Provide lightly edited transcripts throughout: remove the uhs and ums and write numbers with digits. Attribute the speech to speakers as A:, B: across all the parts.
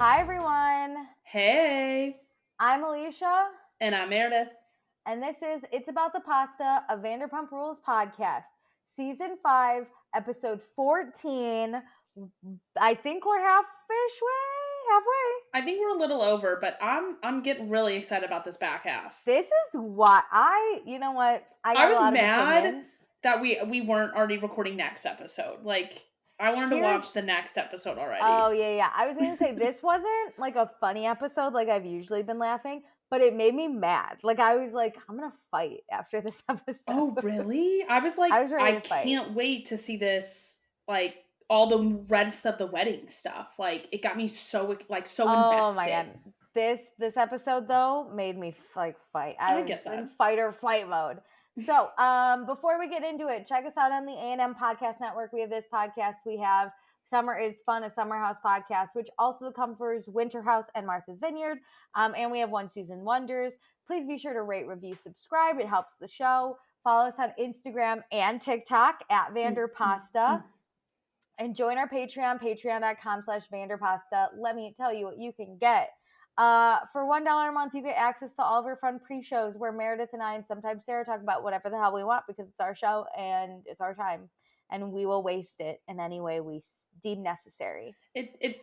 A: Hi, everyone.
B: Hey.
A: I'm Alicia.
B: And I'm Meredith.
A: And this is It's About the Pasta, a Vanderpump Rules podcast. Season 5, episode 14. I think we're halfway.
B: I think we're a little over, but I'm getting really excited about this back half.
A: This is what I got
B: was
A: a lot
B: mad
A: of opinions.
B: that we weren't already recording next episode. Like, I wanted to watch the next episode already.
A: Oh, yeah. I was going to say, this wasn't like a funny episode like I've usually been laughing, but it made me mad. Like, I was like, I'm going to fight after this episode.
B: Oh, really? I was like, I can't wait to see this, like, all the rest of the wedding stuff. Like, it got me so invested.
A: Oh my God. This episode though made me like fight. I was in fight or flight mode. So before we get into it, check us out on the A&M Podcast Network. We have this podcast. We have Summer is Fun, a Summer House podcast, which also covers Winter House and Martha's Vineyard. And we have One Season Wonders. Please be sure to rate, review, subscribe. It helps the show. Follow us on Instagram and TikTok at Vanderpasta. And join our Patreon, patreon.com/Vanderpasta. Let me tell you what you can get. For $1 a month, you get access to all of our fun pre-shows where Meredith and I and sometimes Sarah talk about whatever the hell we want because it's our show and it's our time. And we will waste it in any way we deem necessary.
B: It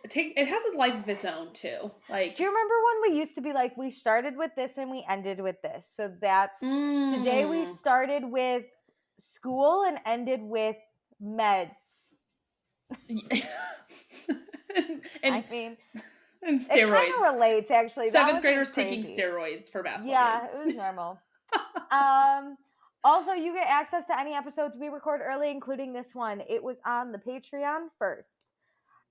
B: has its life of its own too. Like,
A: do you remember when we used to be like, we started with this and we ended with this? So that's today we started with school and ended with meds.
B: and steroids.
A: It kind of relates, actually.
B: 7th graders taking steroids for basketball games.
A: Yeah, it was normal. Also, you get access to any episodes we record early, including this one. It was on the Patreon first.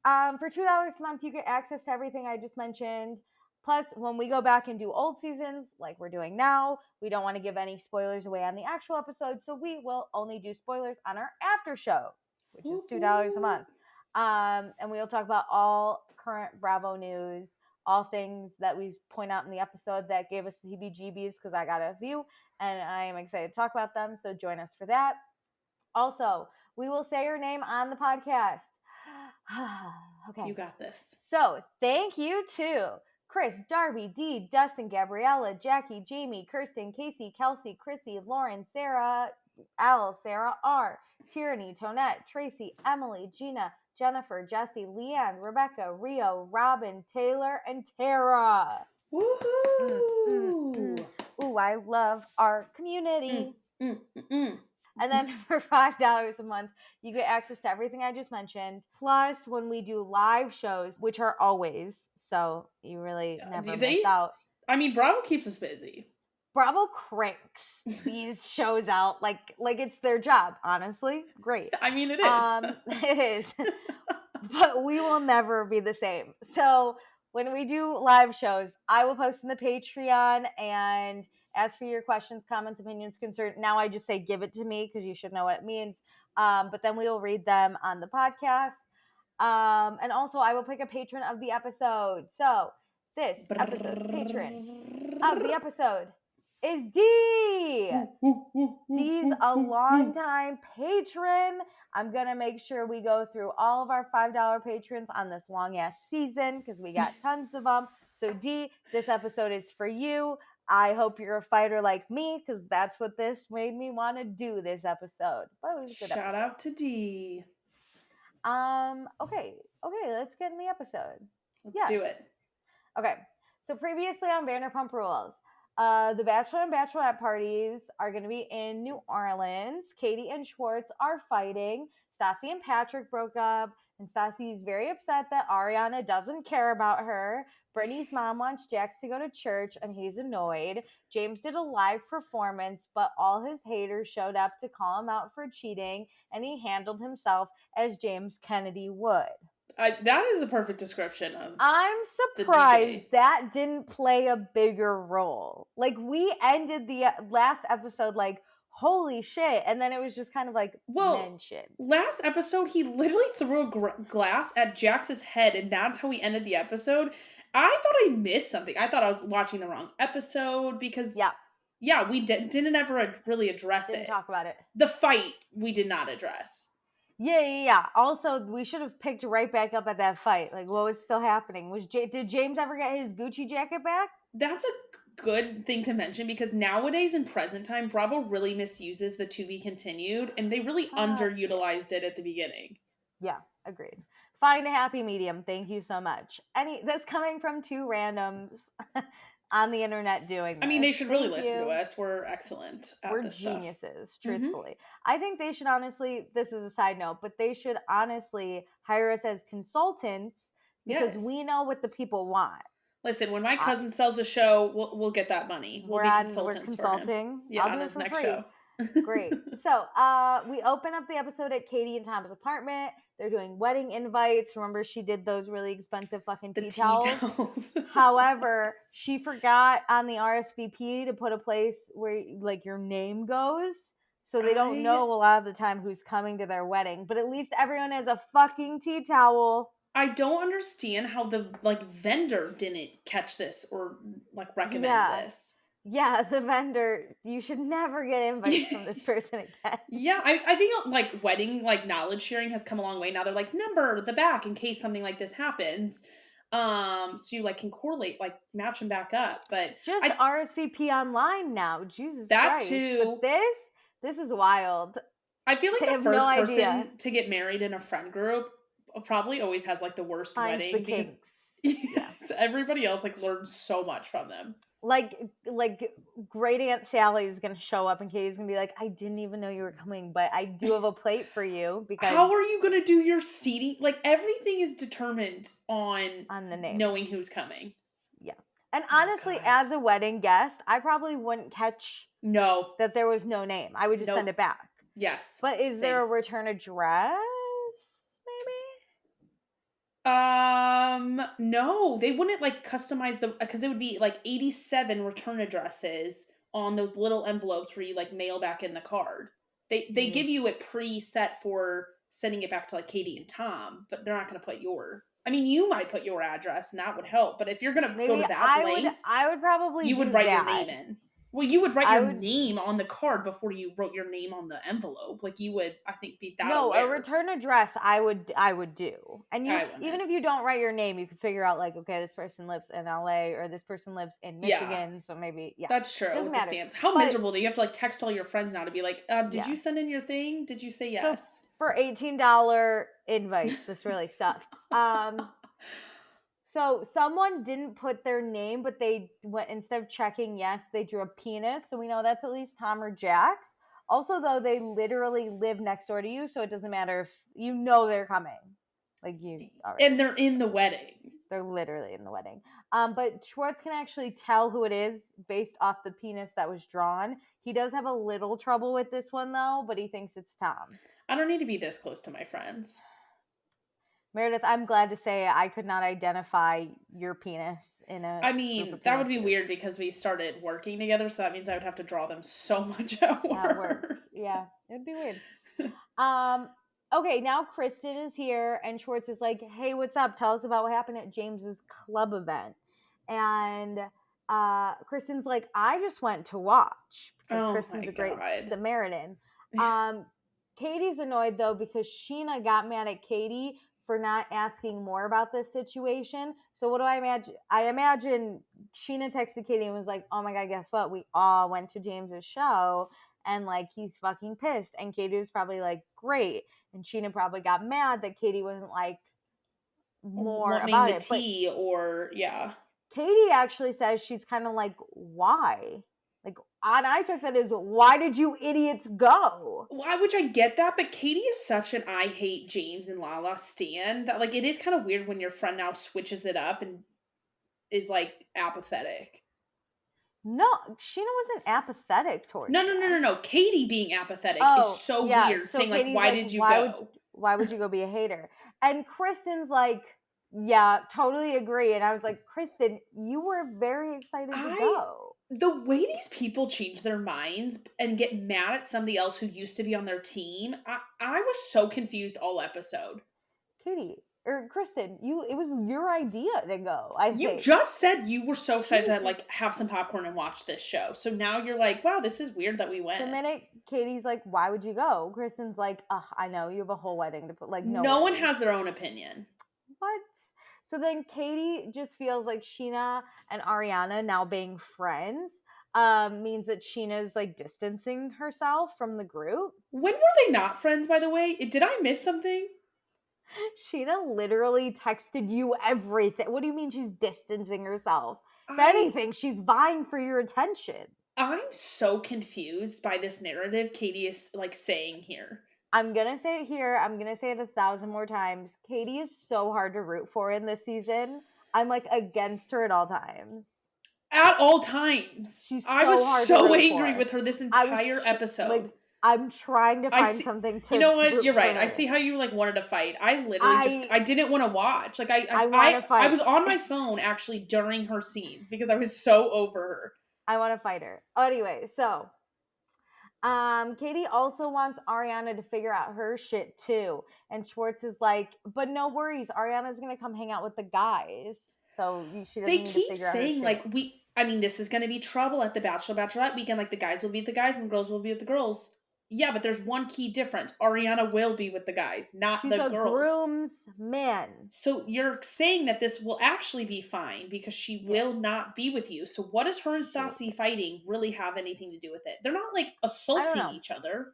A: For $2 a month, you get access to everything I just mentioned. Plus, when we go back and do old seasons, like we're doing now, we don't want to give any spoilers away on the actual episode, so we will only do spoilers on our after show, which is $2 a month. And we'll talk about all current Bravo news, all things that we point out in the episode that gave us the heebie-jeebies because I got a few, and I am excited to talk about them, so join us for that. Also, we will say your name on the podcast. Okay.
B: You got this.
A: So, thank you to Chris, Darby, Dee, Dustin, Gabriella, Jackie, Jamie, Kirsten, Casey, Kelsey, Chrissy, Lauren, Sarah L, Sarah R, Tierney, Tonette, Tracy, Emily, Gina, Jennifer, Jesse, Leanne, Rebecca, Rio, Robin, Taylor, and Tara.
B: Woohoo!
A: Ooh, I love our community. And then for $5 a month, you get access to everything I just mentioned. Plus, when we do live shows, which are always, so you really never miss out.
B: I mean, Bravo keeps us busy.
A: Bravo cranks these shows out like it's their job, honestly. Great.
B: I mean, it is.
A: It is. But we will never be the same. So when we do live shows, I will post in the Patreon and ask for your questions, comments, opinions, concerns. Now I just say give it to me because you should know what it means. But then we will read them on the podcast. And also I will pick a patron of the episode. So this episode's patron of the episode is Dee. Dee's a longtime patron. I'm going to make sure we go through all of our $5 patrons on this long-ass season because we got tons of them. So, Dee, this episode is for you. I hope you're a fighter like me because that's what this made me want to do this episode. But it was a good
B: Shout out to Dee.
A: Okay, let's get in the episode.
B: Let's do it.
A: Okay, so previously on Vanderpump Rules, the Bachelor and Bachelorette parties are going to be in New Orleans. Katie and Schwartz are fighting. Stassi and Patrick broke up, and Stassi's very upset that Ariana doesn't care about her. Brittany's mom wants Jax to go to church, and he's annoyed. James did a live performance, but all his haters showed up to call him out for cheating, and he handled himself as James Kennedy would.
B: That is a perfect description of.
A: I'm surprised that didn't play a bigger role. Like, we ended the last episode like, holy shit, and then it was just kind of like mentioned.
B: Last episode, he literally threw a glass at Jax's head, and that's how we ended the episode. I thought I missed something. I thought I was watching the wrong episode because we didn't ever really address it.
A: Didn't talk about it.
B: The fight we did not address.
A: Yeah. Also, we should have picked right back up at that fight. Like, what was still happening? Did James ever get his Gucci jacket back?
B: That's a good thing to mention because nowadays in present time, Bravo really misuses the to be continued, and they really
A: Fuck.
B: underutilized it at the beginning.
A: Yeah, agreed. Find a happy medium. Thank you so much. That's coming from two randoms on the internet doing
B: I
A: this.
B: mean, they should really
A: Thank
B: listen to
A: you.
B: us. We're excellent at
A: We're
B: this stuff.
A: geniuses,
B: Mm-hmm.
A: truthfully. I think they should honestly, this is a side note, but they should honestly hire us as consultants because
B: Yes.
A: we know what the people want.
B: Listen, when my cousin sells a show, we'll get that money. We'll be consultants for him.
A: Consulting.
B: Yeah,
A: I'll
B: on
A: do it
B: his
A: for
B: next
A: free.
B: show.
A: Great. So we open up the episode at Katie and Tom's apartment. They're doing wedding invites. Remember, she did those really expensive fucking tea towels. However, she forgot on the RSVP to put a place where like your name goes. So they don't know a lot of the time who's coming to their wedding. But at least everyone has a fucking tea towel.
B: I don't understand how the vendor didn't catch this or like recommend this.
A: Yeah, the vendor, you should never get invites from this person again.
B: Yeah, I think like wedding like knowledge sharing has come a long way. Now they're like number the back in case something like this happens. So you like can correlate, like match them back up. But
A: just RSVP online now. Jesus
B: that
A: Christ.
B: too.
A: But this is wild.
B: I feel like the first person to get married in a friend group probably always has like the worst wedding because yes, everybody else like learns so much from them.
A: Like great Aunt Sally is gonna show up and Katie's gonna be like, I didn't even know you were coming, but I do have a plate for you because
B: how are you gonna do your seating? Like everything is determined on
A: the name,
B: knowing who's coming.
A: Yeah. And honestly, as a wedding guest, I probably wouldn't catch that there was no name. I would just send it back.
B: Yes.
A: But is there a return address?
B: No, they wouldn't like customize because it would be like 87 return addresses on those little envelopes where you like mail back in the card. They give you it preset for sending it back to like Katie and Tom, but they're not going to put your. I mean, you might put your address and that would help, but if you're going to go to that lengths,
A: I would probably
B: you would write your name in. Well, you would write your name on the card before you wrote your name on the envelope. Like you would, I think, be that. No,
A: a return address I would do. And even if you don't write your name, you can figure out like, okay, this person lives in LA or this person lives in Michigan. So maybe
B: that's true. Doesn't matter. Stamps. How miserable that you have to like text all your friends now to be like, did you send in your thing? Did you say yes?
A: So for $18 invites, this really sucked. So someone didn't put their name, but they went, instead of checking yes, they drew a penis. So we know that's at least Tom or Jax. Also, though, they literally live next door to you, so it doesn't matter if you know they're coming. Like you already.
B: And they're in the wedding.
A: They're literally in the wedding. But Schwartz can actually tell who it is based off the penis that was drawn. He does have a little trouble with this one, though, but he thinks it's Tom.
B: I don't need to be this close to my friends.
A: Meredith, I'm glad to say I could not identify your penis in a.
B: I mean, that would be weird because we started working together, so that means I would have to draw them so much at work.
A: Yeah, it would be weird. Okay, now Kristen is here, and Schwartz is like, "Hey, what's up? Tell us about what happened at James's club event." And Kristen's like, "I just went to watch because Kristen's a great Samaritan." Katie's annoyed though because Scheana got mad at Katie for not asking more about this situation. So what do I imagine? I imagine Scheana texted Katie and was like, oh my God, guess what? We all went to James's show and like he's fucking pissed. And Katie was probably like, great. And Scheana probably got mad that Katie wasn't like more
B: wanting
A: about
B: the
A: it.
B: tea or
A: Katie actually says she's kind of like, why? Like, and I took that as, why did you idiots go?
B: Why would I get that? But Katie is such an I hate James and Lala stan that like it is kind of weird when your friend now switches it up and is like apathetic.
A: No, Scheana wasn't apathetic towards
B: No. Katie being apathetic is so weird. So saying
A: Katie's
B: like, why did you go?
A: Why would you go be a hater? And Kristen's like, yeah, totally agree. And I was like, Kristen, you were very excited to go.
B: The way these people change their minds and get mad at somebody else who used to be on their team, I was so confused all episode.
A: Katie, or Kristen, it was your idea to go. I
B: You
A: think.
B: just said you were so excited to like
A: Jesus.
B: have some popcorn and watch this show. So now you're like, wow, this is weird that we
A: The
B: went.
A: minute Katie's like, "Why would you go?" Kristen's like, "Ugh, I know you have a whole wedding to put. Like, no
B: No one
A: worries."
B: has their own opinion.
A: What? So then Katie just feels like Scheana and Ariana now being friends means that Sheena's like distancing herself from the group.
B: When were they not friends, by the way? Did I miss something?
A: Sheena literally texted you everything. What do you mean she's distancing herself? If
B: I
A: anything, she's vying for your attention.
B: I'm so confused by this narrative Katie is like saying here.
A: I'm gonna say it here. I'm gonna say it 1,000 more times. Katie is so hard to root for in this season. I'm like against her at all times.
B: At all times.
A: She's
B: I
A: so
B: was
A: hard to
B: so
A: root
B: angry
A: for.
B: with her this
A: I was
B: entire episode.
A: like, I'm trying to
B: I
A: find
B: see,
A: something to.
B: you know what?
A: root
B: You're
A: for
B: right. I
A: her.
B: see how you like wanted to fight. I literally I didn't want to watch. Like
A: I want to fight.
B: I was on my phone actually during her scenes because I was so over her.
A: I want to fight her. Anyway, so Katie also wants Ariana to figure out her shit too. And Schwartz is like, but no worries, Ariana's gonna come hang out with the guys. So she doesn't
B: They
A: need to
B: keep
A: figure out her
B: saying
A: shit.
B: like I mean, this is gonna be trouble at the Bachelorette weekend. Like the guys will be with the guys and the girls will be with the girls. Yeah, but there's one key difference. Ariana will be with the guys, not
A: She's
B: the
A: a
B: girls.
A: groomsman.
B: So you're saying that this will actually be fine because she will not be with you. So what does her and Stassi fighting really have anything to do with it? They're not like assaulting each other.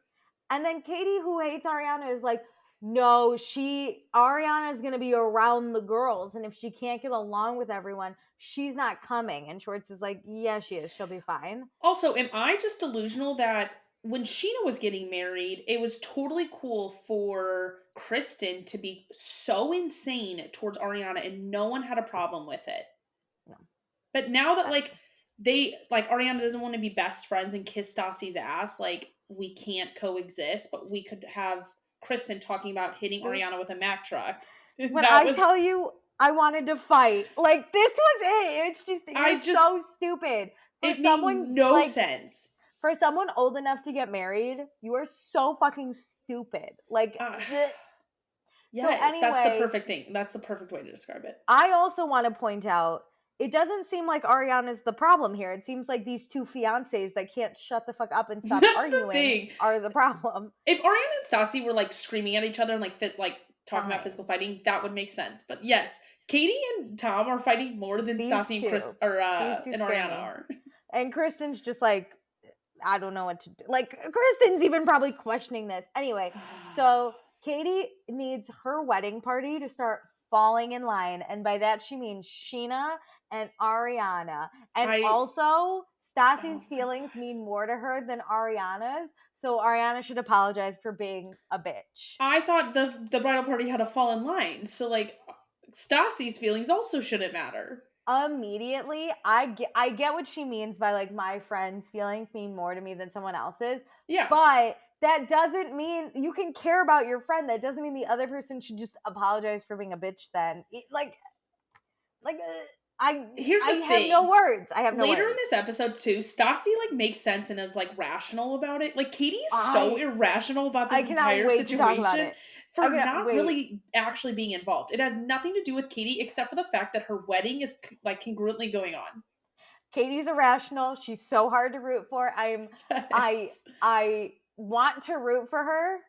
A: And then Katie, who hates Ariana, is like, no, Ariana is gonna be around the girls, and if she can't get along with everyone, she's not coming. And Schwartz is like, yeah, she is. She'll be fine.
B: Also, am I just delusional that when Scheana was getting married, it was totally cool for Kristen to be so insane towards Ariana and no one had a problem with it?
A: No.
B: But now that like Ariana doesn't want to be best friends and kiss Stassi's ass, like we can't coexist, but we could have Kristen talking about hitting Ariana with a Mack truck.
A: When tell you I wanted to fight, like this was it. It's just you're so stupid.
B: It made no sense.
A: For someone old enough to get married, you are so fucking stupid. Like,
B: yes, so anyway, that's the perfect thing. That's the perfect way to describe it.
A: I also want to point out, it doesn't seem like Ariana's the problem here. It seems like these two fiancés that can't shut the fuck up and stop arguing are the problem.
B: If Ariana and Stassi were like screaming at each other and like talking about physical fighting, that would make sense. But yes, Katie and Tom are fighting more than Stassi and Chris and Ariana are.
A: And Kristen's just like, I don't know what to do. Like, Kristen's even probably questioning this. Anyway, so Katie needs her wedding party to start falling in line. And by that, she means Scheana and Ariana. And also, Stassi's feelings mean more to her than Ariana's. So Ariana should apologize for being a bitch.
B: I thought the bridal party had to fall in line. So, like, Stassi's feelings also shouldn't matter.
A: Immediately, I get what she means by like my friend's feelings mean more to me than someone else's.
B: Yeah.
A: But that doesn't mean you can care about your friend. That doesn't mean the other person should just apologize for being a bitch then. I have no words. I have no
B: Later
A: words.
B: in this episode too, Stassi like makes sense and is like rational about it. Like Katie is so irrational about this entire situation for not really actually being involved. It has nothing to do with Katie except for the fact that her wedding is like congruently going on.
A: Katie's irrational. She's so hard to root for. I want to root for her.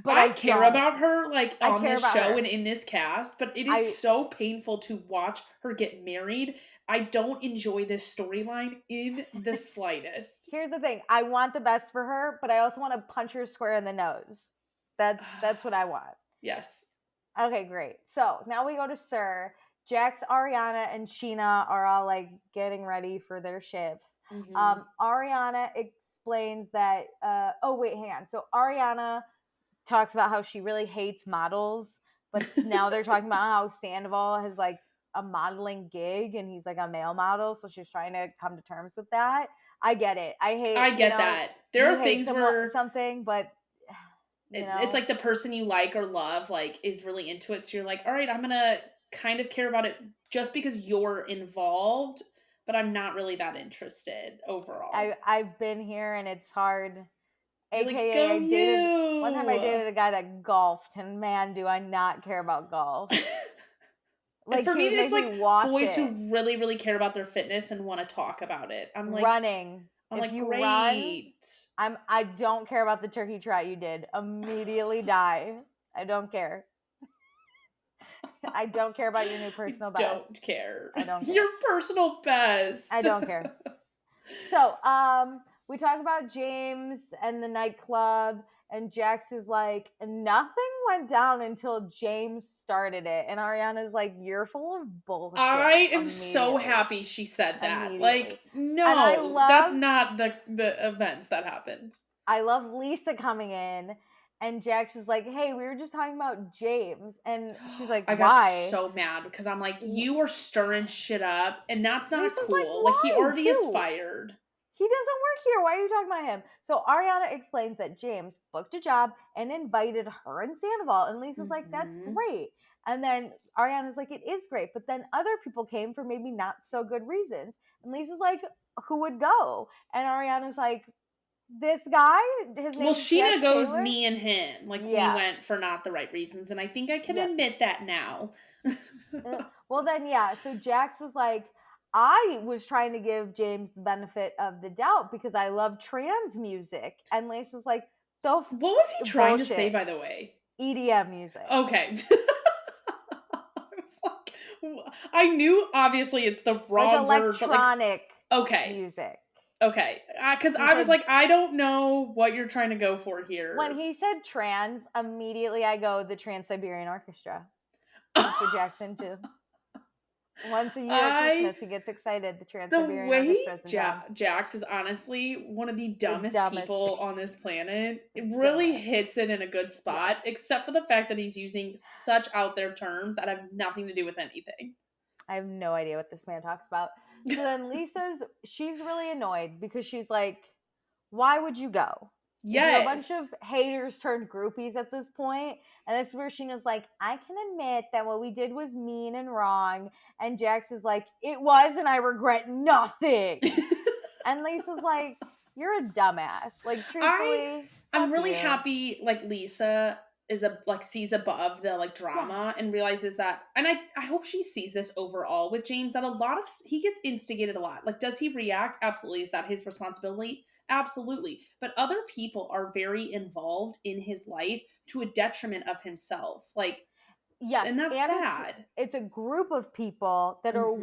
B: But I care about her like on this show and in this cast, but it is so painful to watch her get married. I don't enjoy this storyline in the slightest.
A: Here's the thing. I want the best for her, but I also want to punch her square in the nose. That's what I want.
B: Yes.
A: Okay, great. So now we go to Sir. Jax, Ariana, and Scheana are all like getting ready for their shifts. Mm-hmm. Ariana explains that hang on. So Ariana talks about how she really hates models, but now they're talking about how Sandoval has like a modeling gig and he's like a male model, so she's trying to come to terms with that. I get it. I get
B: that. There are things where
A: something, but
B: it's like the person you like or love like is really into it, so you're like, all right, I'm gonna kind of care about it just because you're involved, but I'm not really that interested overall.
A: I've been here and it's hard.
B: You're like,
A: AKA
B: go
A: I dated one time I
B: you.
A: dated a guy that golfed, and man, do I not care about golf.
B: And
A: Like,
B: for
A: he
B: me,
A: would
B: it's
A: make me
B: like
A: watch
B: boys
A: it.
B: who really, really care about their fitness and want to talk about it. I'm
A: Running. If
B: like,
A: you run,
B: great.
A: I don't care about the turkey trot you did. Immediately die. I don't care. I don't care about your new personal
B: I
A: best.
B: don't care.
A: I don't care.
B: Your personal best.
A: I don't care. So, we talk about James and the nightclub, and Jax is like, nothing went down until James started it. And Ariana's like, you're full of bullshit.
B: I am so happy she said that. Like, no, that's not the events that happened.
A: I love Lisa coming in, and Jax is like, hey, we were just talking about James. And she's like,
B: I
A: why?
B: got so mad because I'm like, you are stirring shit up, and that's not
A: Lisa's
B: cool.
A: like,
B: he
A: why,
B: already is
A: too?
B: fired.
A: He doesn't work here. Why are you talking about him? So Ariana explains that James booked a job and invited her and Sandoval. And Lisa's like, that's great. And then Ariana's like, it is great. But then other people came for maybe not so good reasons. And Lisa's like, who would go? And Ariana's like, this guy, his name's
B: Scheana
A: Jax
B: goes
A: Taylor?
B: me and him. Like, we went for not the right reasons. And I think I can admit that now.
A: Well, then, yeah. So Jax was like, I was trying to give James the benefit of the doubt because I love trans music. And Lisa's like, so
B: what was he trying to say, by the way?
A: EDM music.
B: Okay. I was like, I knew obviously it's the wrong
A: like
B: word,
A: electronic
B: okay.
A: music.
B: Okay. Because I was like, I don't know what you're trying to go for here.
A: When he said trans, immediately I go, the Trans-Siberian Orchestra. Mr. Jackson, too. Once a year at Christmas, he gets excited. The Trans-Siberian Orchestra.
B: Jax is honestly one of the dumbest people on this planet. It really hits it in a good spot, except for the fact that he's using such out there terms that have nothing to do with anything.
A: I have no idea what this man talks about. So then she's really annoyed because she's like, why would you go?
B: Yes.
A: You're a bunch of haters turned groupies at this point. And this is where Scheana's like, I can admit that what we did was mean and wrong. And Jax is like, it was, and I regret nothing. And Lisa's like, you're a dumbass. Like, truthfully,
B: I'm really happy, like, Lisa is sees above the drama and realizes that, and I hope she sees this overall with James, that he gets instigated a lot. Like, does he react? Absolutely. Is that his responsibility? Absolutely. But other people are very involved in his life to a detriment of himself. Like, yes, and that's sad.
A: It's a group of people that are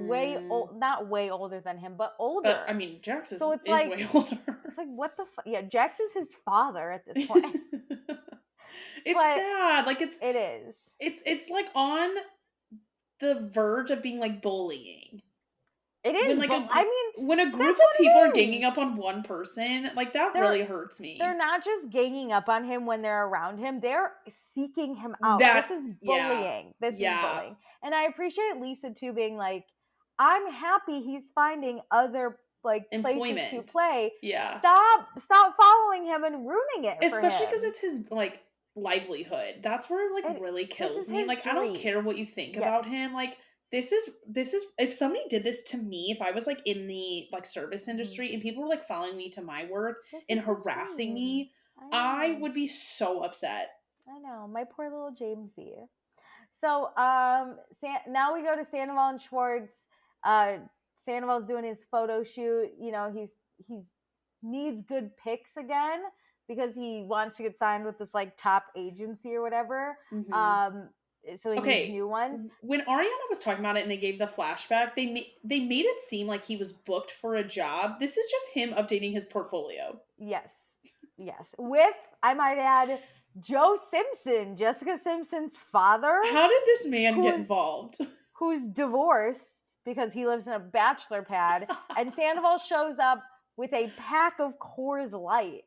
A: not way older than him, but older.
B: But, I mean, Jax is way older.
A: It's like, what the fuck? Yeah, Jax is his father at this point.
B: It's sad. Like, it
A: is.
B: It's like on the verge of being like bullying.
A: It is.
B: When a group of people are ganging up on one person, like, that really hurts me.
A: They're not just ganging up on him when they're around him. They're seeking him out. This is bullying. This is bullying. And I appreciate Lisa too being like, I'm happy he's finding other places to play.
B: Yeah.
A: Stop following him and ruining it.
B: Especially because it's his livelihood. That's where it really kills me. Like, I don't care what you think about him. Like, this is if somebody did this to me, if I was in the service industry and people were following me to my work and harassing me, I would be so upset.
A: I know, my poor little Jamesy. So now we go to Sandoval and Schwartz. Sandoval's doing his photo shoot. You know, he's needs good pics again because he wants to get signed with this top agency or whatever. So he needs new ones.
B: When Ariana was talking about it and they gave the flashback, they made it seem like he was booked for a job. This is just him updating his portfolio.
A: Yes. With, I might add, Joe Simpson, Jessica Simpson's father.
B: How did this man get involved?
A: Who's divorced because he lives in a bachelor pad. And Sandoval shows up with a pack of Coors Light.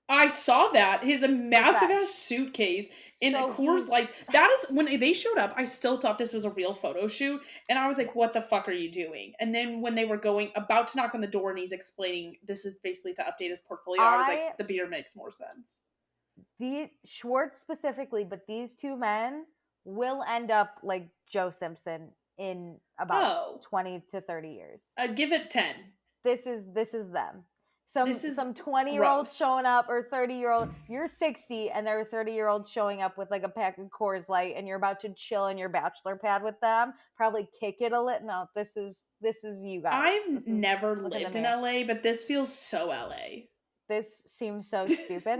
B: I saw that. His massive ass suitcase in a Coors Light. That is, when they showed up, I still thought this was a real photo shoot. And I was like, what the fuck are you doing? And then when they were about to knock on the door and he's explaining this is basically to update his portfolio, I was like, the beer makes more sense.
A: The Schwartz specifically, but these two men will end up like Joe Simpson in about 20 to 30 years.
B: Give it 10.
A: This is them. Some
B: This is
A: 20-year-olds
B: gross.
A: showing up, or 30-year-old. You're 60 and there are 30-year-olds showing up with like a pack of Coors Light, and you're about to chill in your bachelor pad with them. Probably kick it a little. No, this is you guys.
B: I've never
A: Look in the
B: lived in
A: mirror.
B: LA, but this feels so LA.
A: This seems so stupid.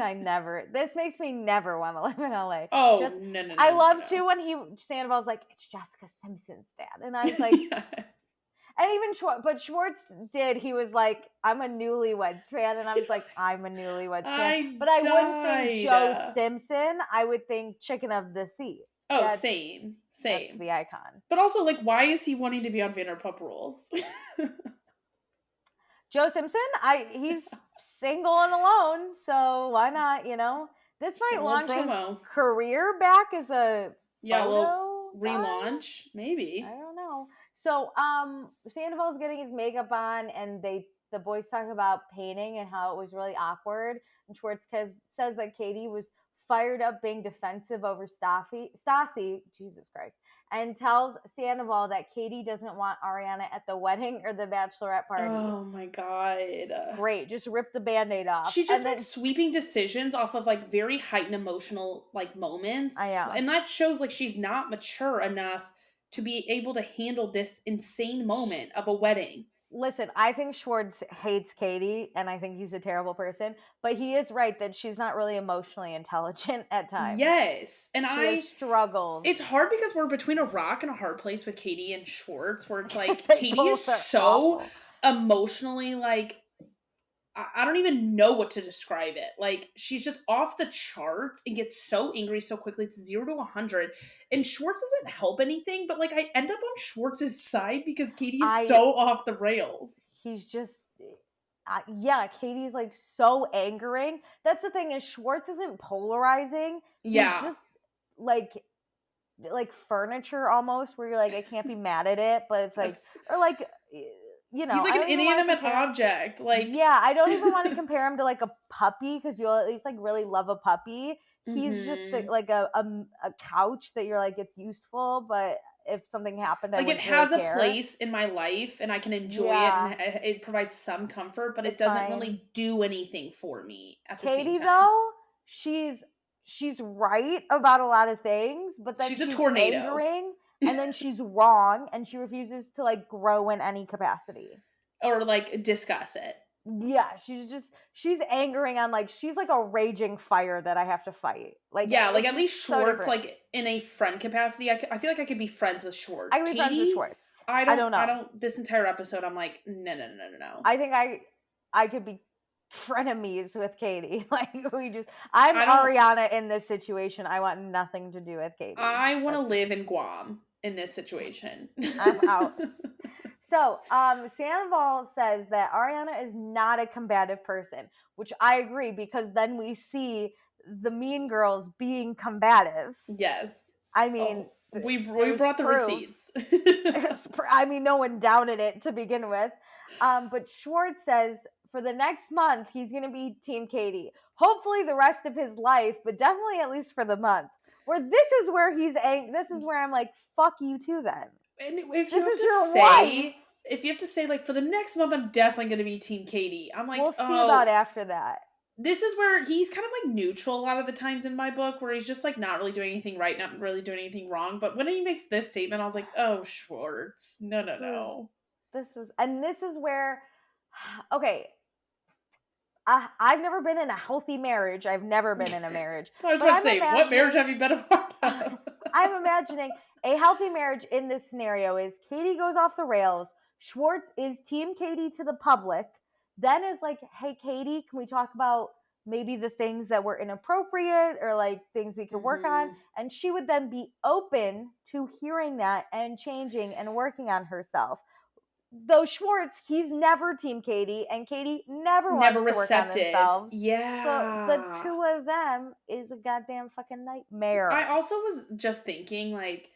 A: This makes me never want to live in LA.
B: Oh,
A: Just,
B: no, no, no,
A: I
B: no,
A: love
B: no.
A: too when Sandoval's like, it's Jessica Simpson's dad. And I was like,
B: Yeah.
A: and even Schwartz did. He was like, I'm a Newlyweds fan. And I was like, I'm a Newlyweds fan. But I wouldn't think Joe
B: died.
A: Simpson. I would think Chicken of the Sea.
B: Oh,
A: That's
B: same.
A: the icon.
B: But also, like, why is he wanting to be on Vanderpump Rules?
A: Joe Simpson, he's single and alone, so why not? This
B: Just a
A: might
B: little
A: launch his
B: promo.
A: career back as a
B: Yeah, a little
A: photo guy?
B: relaunch, maybe.
A: I don't know. So, Sandoval's getting his makeup on, and the boys talk about painting and how it was really awkward. And Schwartz says that Katie was fired up being defensive over Stassi, Jesus Christ, and tells Sandoval that Katie doesn't want Ariana at the wedding or the bachelorette party.
B: Oh my god.
A: Great, just rip the Band-Aid off.
B: She just makes sweeping decisions off of like very heightened emotional like moments.
A: I know.
B: And that shows like she's not mature enough to be able to handle this insane moment of a wedding.
A: Listen, I think Schwartz hates Katie, and I think he's a terrible person, but he is right that she's not really emotionally intelligent at times.
B: Yes. And
A: she struggles.
B: It's hard because we're between a rock and a hard place with Katie and Schwartz, where it's like Katie is
A: both are
B: so
A: awful.
B: emotionally like I don't even know what to describe it. Like, she's just off the charts and gets so angry so quickly. It's 0 to 100. And Schwartz doesn't help anything, but like I end up on Schwartz's side because Katie is so off the rails.
A: He's just yeah, Katie's like so angering. That's the thing, is Schwartz isn't polarizing. He's just like furniture almost, where you're like, I can't be mad at it, but it's like, or like, he's
B: like an inanimate object. Like,
A: yeah, I don't even want to compare him to like a puppy, because you'll at least like really love a puppy. He's just like a couch that you're like, it's useful, but if something happened,
B: like, it has a place in my life and I can enjoy it, and it provides some comfort, but it doesn't really do anything for me at the same time.
A: Katie, though, she's right about a lot of things, but then she's a tornado, angering, and then she's wrong, and she refuses to like grow in any capacity
B: or like discuss it.
A: Yeah, she's angering on, like, she's like a raging fire that I have to fight. Like,
B: yeah, like at least Schwartz, like in a friend capacity, I feel like I could be friends with Schwartz.
A: I could be friends with Schwartz.
B: I don't know. This entire episode, I'm like, no.
A: I think I could be frenemies with Katie. Like, I'm Ariana in this situation. I want nothing to do with Katie.
B: I want to live in Guam in this situation.
A: I'm out. So, Sandoval says that Ariana is not a combative person, which I agree, because then we see the Mean Girls being combative.
B: Yes.
A: I mean,
B: we brought the receipts.
A: I mean, no one doubted it to begin with. But Schwartz says for the next month, he's going to be Team Katie. Hopefully the rest of his life, but definitely at least for the month. Where this is where he's angry. This is where I'm like, fuck you too then.
B: And if you have to say, like, for the next month, I'm definitely going to be Team Katie. I'm like,
A: we'll see about after that.
B: This is where he's kind of like neutral a lot of the times in my book, where he's just like not really doing anything right, not really doing anything wrong. But when he makes this statement, I was like, oh, Schwartz, no.
A: This is where, okay, I've never been in a healthy marriage. I've never been in a marriage.
B: I was about to say, what marriage have you been a part of?
A: I'm imagining a healthy marriage in this scenario is Katie goes off the rails. Schwartz is Team Katie to the public. Then is like, hey, Katie, can we talk about maybe the things that were inappropriate or like things we could work on? And she would then be open to hearing that and changing and working on herself. Though Schwartz, he's never Team Katie, and Katie never wants to work on themselves.
B: Yeah.
A: So the two of them is a goddamn fucking nightmare.
B: I also was just thinking, like,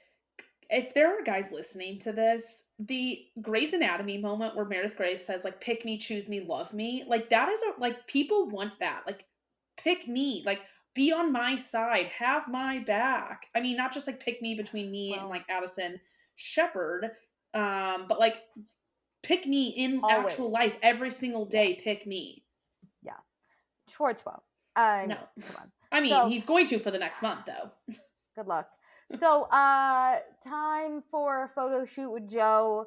B: if there are guys listening to this, the Grey's Anatomy moment where Meredith Grey says, like, pick me, choose me, love me, like, that is like, people want that. Like, pick me, like, be on my side, have my back. I mean, not just like pick me between me and like Addison Shepherd, but like pick me in actual life every single day. Pick me.
A: Schwartz won't.
B: No.
A: Come on.
B: I mean,
A: So,
B: he's going to for the next month, though.
A: good luck. So, time for a photo shoot with Joe.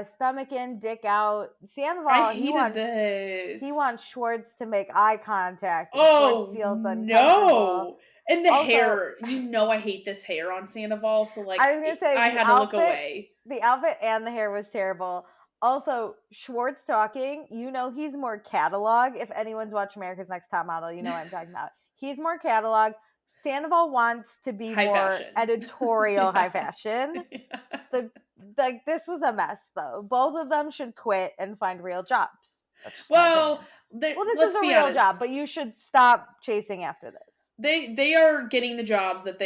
A: Stomach in, dick out. Sandoval,
B: I hated this.
A: He wants Schwartz to make eye contact. And
B: Oh,
A: Schwartz feels uncomfortable.
B: no. And the
A: Also,
B: hair, I hate this hair on Sandoval, so like
A: I was gonna say
B: I had to look away.
A: The outfit and the hair was terrible. Also, Schwartz talking, he's more catalog. If anyone's watched America's Next Top Model, you know what I'm talking about. He's more catalog. Sandoval wants to be
B: High
A: more
B: fashion.
A: editorial high fashion. This was a mess, though. Both of them should quit and find real jobs.
B: Well,
A: this is a real job, but you should stop chasing after this.
B: They are getting the jobs that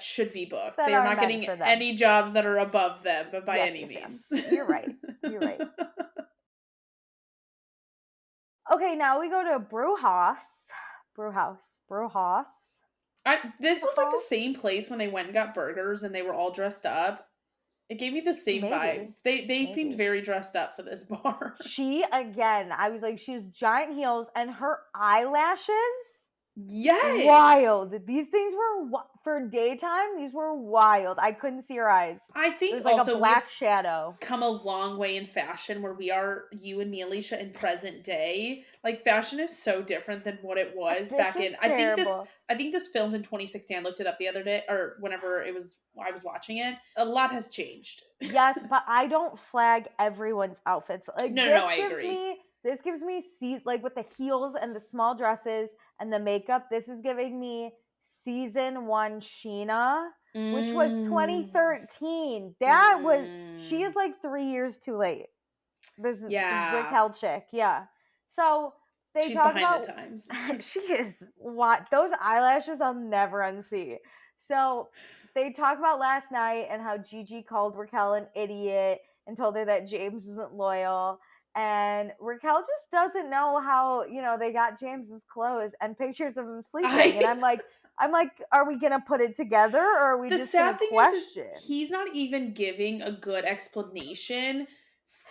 B: should be booked. They are not getting any jobs that are above them, but by any means.
A: Yes. You're right. Okay, now we go to Brewhouse.
B: This looked like the same place when they went and got burgers and they were all dressed up. It gave me the same vibes. They seemed very dressed up for this bar.
A: I was like, she has giant heels and her eyelashes.
B: Yes.
A: Wild. These things were, for daytime, these were wild. I couldn't see her eyes.
B: I think
A: it was like also a black shadow.
B: Come a long way in fashion where we are, you and me, Alicia, in present day. Like, fashion is so different than what it was back in.
A: Terrible.
B: I think this filmed in 2016. I looked it up the other day, or whenever I was watching it. A lot has changed.
A: Yes, but I don't flag everyone's outfits. Like,
B: no, I agree.
A: This gives me like with the heels and the small dresses and the makeup. This is giving me season 1 Scheana, which was 2013. That was she is like 3 years too late. This is Raquel chick, yeah. So
B: she's talk behind the times.
A: She is those eyelashes I'll never unsee. So they talk about last night and how Gigi called Raquel an idiot and told her that James isn't loyal. And Raquel just doesn't know how, they got James's clothes and pictures of him sleeping. And I'm like, are we going to put it together or are we just going to question?
B: Is he's not even giving a good explanation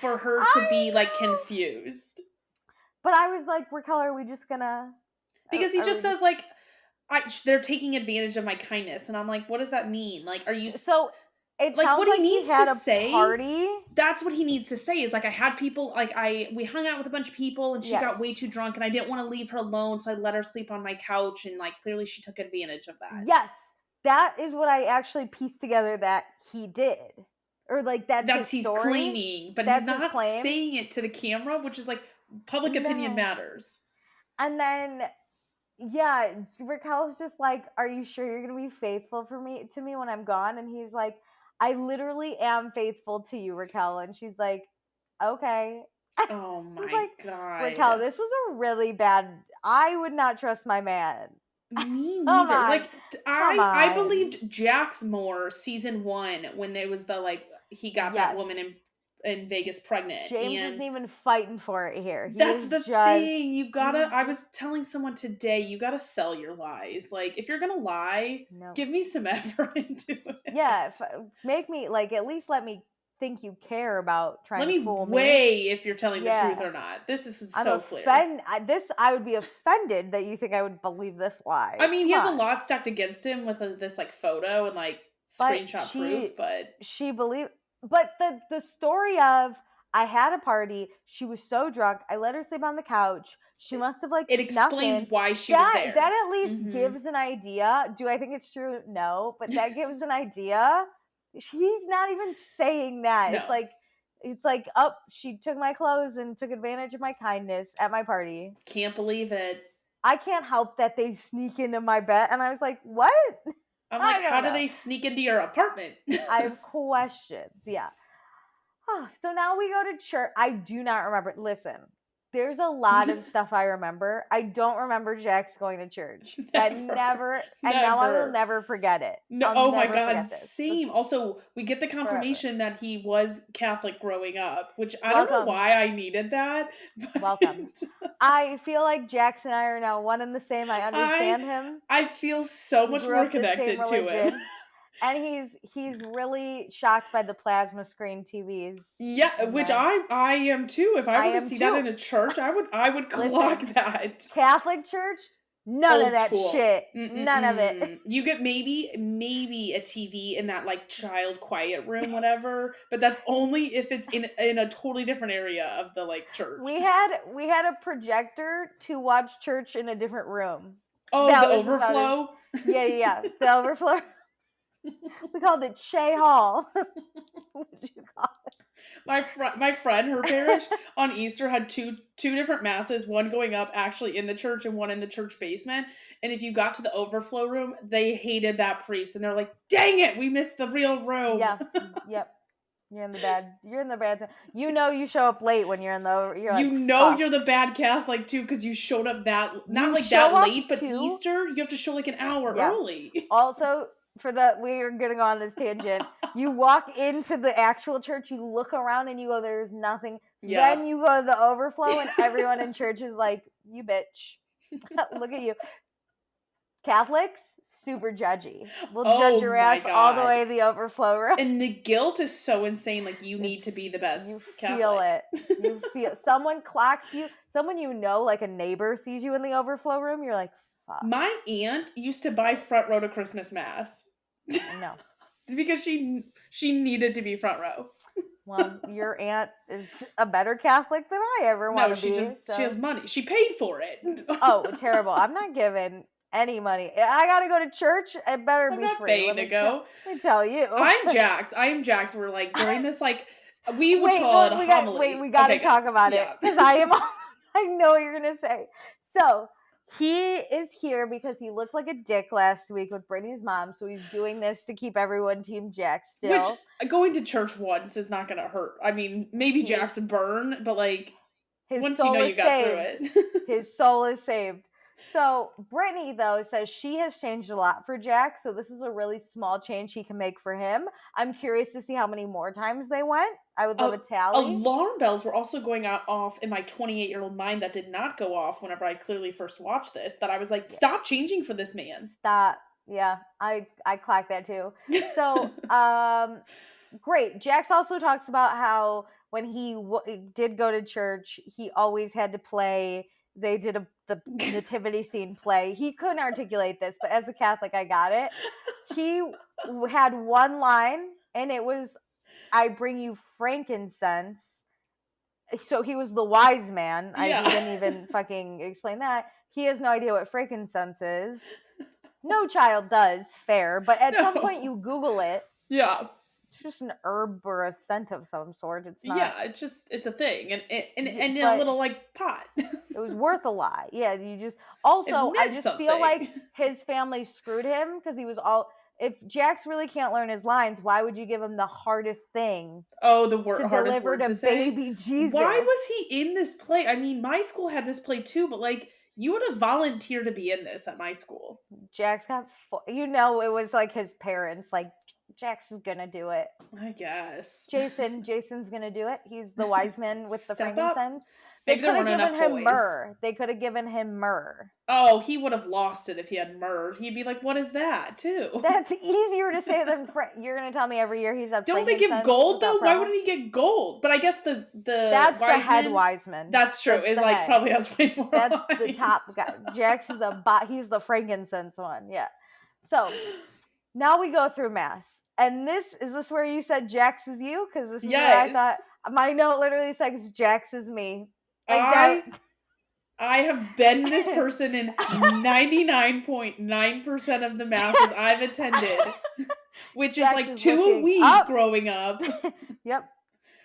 B: for her to be like confused.
A: But I was like, Raquel, are we just going to?
B: Because he just says like, they're taking advantage of my kindness. And I'm like, what does that mean? Like, are you...
A: So... It
B: like what he needs to say.
A: Party.
B: That's what he needs to say. Is like I had people we hung out with a bunch of people and she got way too drunk and I didn't want to leave her alone, so I let her sleep on my couch and like clearly she took advantage of that.
A: Yes, that is what I actually pieced together that he did, or like that's
B: he's
A: story.
B: Claiming, but he's not saying it to the camera, which is like public opinion matters.
A: And then. Yeah, Raquel's just like, are you sure you're going to be faithful to me when I'm gone? And he's like, I literally am faithful to you, Raquel. And she's like, okay.
B: Oh my God.
A: Raquel, this was a really bad, I would not trust my man.
B: Me neither. Like, I believed Jax more season 1 when there was the, he got that woman in Vegas pregnant.
A: James isn't even fighting for it here.
B: That's the thing. You gotta, I was telling someone today, you gotta sell your lies. Like, if you're gonna lie, give me some effort into it.
A: Yeah, make me, at least let me think you care about trying to fool me.
B: Weigh if you're telling the truth or not. This is so clear.
A: I would be offended that you think I would believe this lie.
B: I mean, he has a lot stacked against him with this, photo and, screenshot proof, but...
A: She believed... But the story of, I had a party, she was so drunk, I let her sleep on the couch, she must have
B: it explains why she was there.
A: That at least gives an idea. Do I think it's true? No, but that gives an idea. He's not even saying that. No. It's like, oh, she took my clothes and took advantage of my kindness at my party.
B: Can't believe it.
A: I can't help that they sneak into my bed. And I was like, what?
B: I'm like, how do they sneak into your apartment?
A: I have questions. Yeah. Oh, so now we go to church. I do not remember. Listen, there's a lot of stuff I remember. I don't remember Jax going to church. Never. And now I will never forget it.
B: No, oh my God, same. Also, we get the confirmation that he was Catholic growing up, which I don't know why I needed that.
A: Welcome. I feel like Jax and I are now one and the same. I understand him.
B: I feel so much more connected to him.
A: And he's really shocked by the plasma screen TVs.
B: Yeah, which I am too. If I were to see that in a church, I would clock that.
A: Catholic church, none
B: Old
A: of that
B: school.
A: shit. None of it.
B: You get maybe a TV in that like child quiet room, whatever. But that's only if it's in a totally different area of the like church.
A: We had a projector to watch church in a different room.
B: Oh,
A: that
B: the overflow?
A: Yeah. The overflow. We called it Shea Hall. What'd you call it?
B: My friend, her parish on Easter had two different masses, one going up actually in the church and one in the church basement. And if you got to the overflow room, they hated that priest and they're like, "Dang it, we missed the real room."
A: Yeah. Yep. You're in the bad. You know you show up late when you're in the. You're like,
B: you're the bad Catholic too because you showed up that late, but Easter you have to show like an hour early.
A: Also, we're gonna go on this tangent. You walk into the actual church, you look around, and you go, "There's nothing." So then you go to the overflow, and everyone in church is like, "You bitch, look at you." Catholics, super judgy. We'll judge your ass all the way to the overflow room.
B: And the guilt is so insane. Like, you need to be the best Catholic.
A: You feel it. You feel someone clocks you. Someone you know, like a neighbor, sees you in the overflow room. You're like, fuck.
B: My aunt used to buy front row to Christmas Mass.
A: No.
B: Because she needed to be front row.
A: Well, your aunt is a better Catholic than I ever want to be.
B: She has money. She paid for it.
A: Oh, terrible. I'm not giving any money. I gotta go to church. It better be
B: not
A: free.
B: Paying to go.
A: Let me tell you.
B: I'm Jax. We're like during this like we would call it a homily.
A: We gotta talk about it because I know what you're gonna say. So he is here because he looked like a dick last week with Brittany's mom. So he's doing this to keep everyone Team Jax still.
B: Which going to church once is not gonna hurt. I mean, maybe Jax would burn, but like once you know you got through it,
A: his soul is saved. So Brittany, though, says she has changed a lot for Jack, so this is a really small change he can make for him. I'm curious to see how many more times they went. I would love a tally.
B: Alarm bells were also going off in my 28-year-old mind that did not go off whenever I clearly first watched this, that I was like, stop changing for this man.
A: Stop. Yeah, I clocked that too. So, great. Jax also talks about how when he did go to church, he always had to play. They did the nativity scene play. He couldn't articulate this, but as a Catholic, I got it. He had one line, and it was, "I bring you frankincense." So he was the wise man. He didn't even fucking explain that. He has no idea what frankincense is. No child does, fair. But at some point, you Google it.
B: Yeah.
A: It's just an herb or a scent of some sort. It's not.
B: Yeah, it's a thing, and in a little like pot.
A: It was worth a lot. Yeah, you just also I just feel like his family screwed him because he was all. If Jax really can't learn his lines, why would you give him the hardest thing?
B: Oh, the hardest word to say.
A: Baby Jesus.
B: Why was he in this play? I mean, my school had this play too, but like you would have volunteered to be in this at my school.
A: Jax got, it was like his parents like. Jax is gonna do it.
B: I guess.
A: Jason's gonna do it. He's the wise man with the frankincense.
B: Maybe there weren't enough boys.
A: Myrrh. They could have given him myrrh.
B: Oh, he would have lost it if he had myrrh. He'd be like, "What is that?" Too.
A: That's easier to say than you're gonna tell me every year he's up.
B: Don't they give gold though? Why wouldn't he get gold? But I guess the
A: that's the head wise man.
B: That's true. Is like head. Probably has way more.
A: That's
B: lines.
A: The top guy. Jax is he's the frankincense one. Yeah. So now we go through mass. And is this where you said Jax is you? Because this is where I thought my note literally says Jax is me.
B: I have been this person in 99.9% of the masses I've attended, which is like 2 a week growing up.
A: Yep.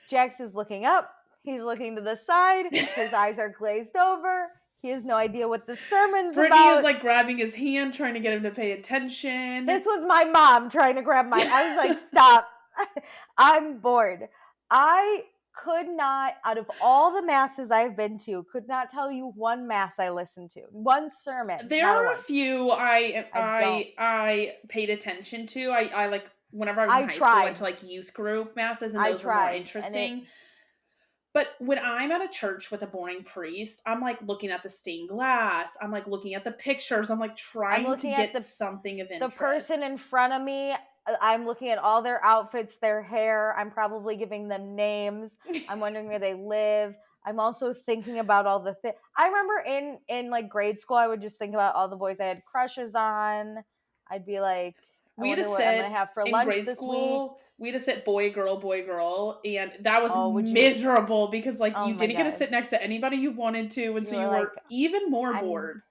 A: Jax is looking up. He's looking to the side. His eyes are glazed over. He has no idea what the sermon's
B: Brittany
A: about.
B: is like grabbing his hand, trying to get him to pay attention.
A: This was my mom trying to grab I was like, stop. I'm bored. I could not, out of all the masses I've been to, could not tell you one mass I listened to. One sermon.
B: There are a few I paid attention to. I like, whenever I was in high school, I went to like youth group masses, and those were more interesting. But when I'm at a church with a boring priest, I'm like looking at the stained glass. I'm like looking at the pictures. I'm like trying to get something of interest.
A: The person in front of me, I'm looking at all their outfits, their hair. I'm probably giving them names. I'm wondering where they live. I'm also thinking about all the things. I remember in like grade school, I would just think about all the boys I had crushes on. I'd be like, I
B: We had to
A: wonder what I'm gonna
B: sit
A: have for
B: in
A: lunch
B: grade
A: this week.
B: school. We had to sit boy, girl, and that was
A: Oh, would you?
B: miserable because like
A: Oh
B: you
A: my
B: didn't get to
A: God.
B: sit next to anybody you wanted to, and
A: You
B: so
A: were
B: you
A: like,
B: were even more
A: I'm
B: bored.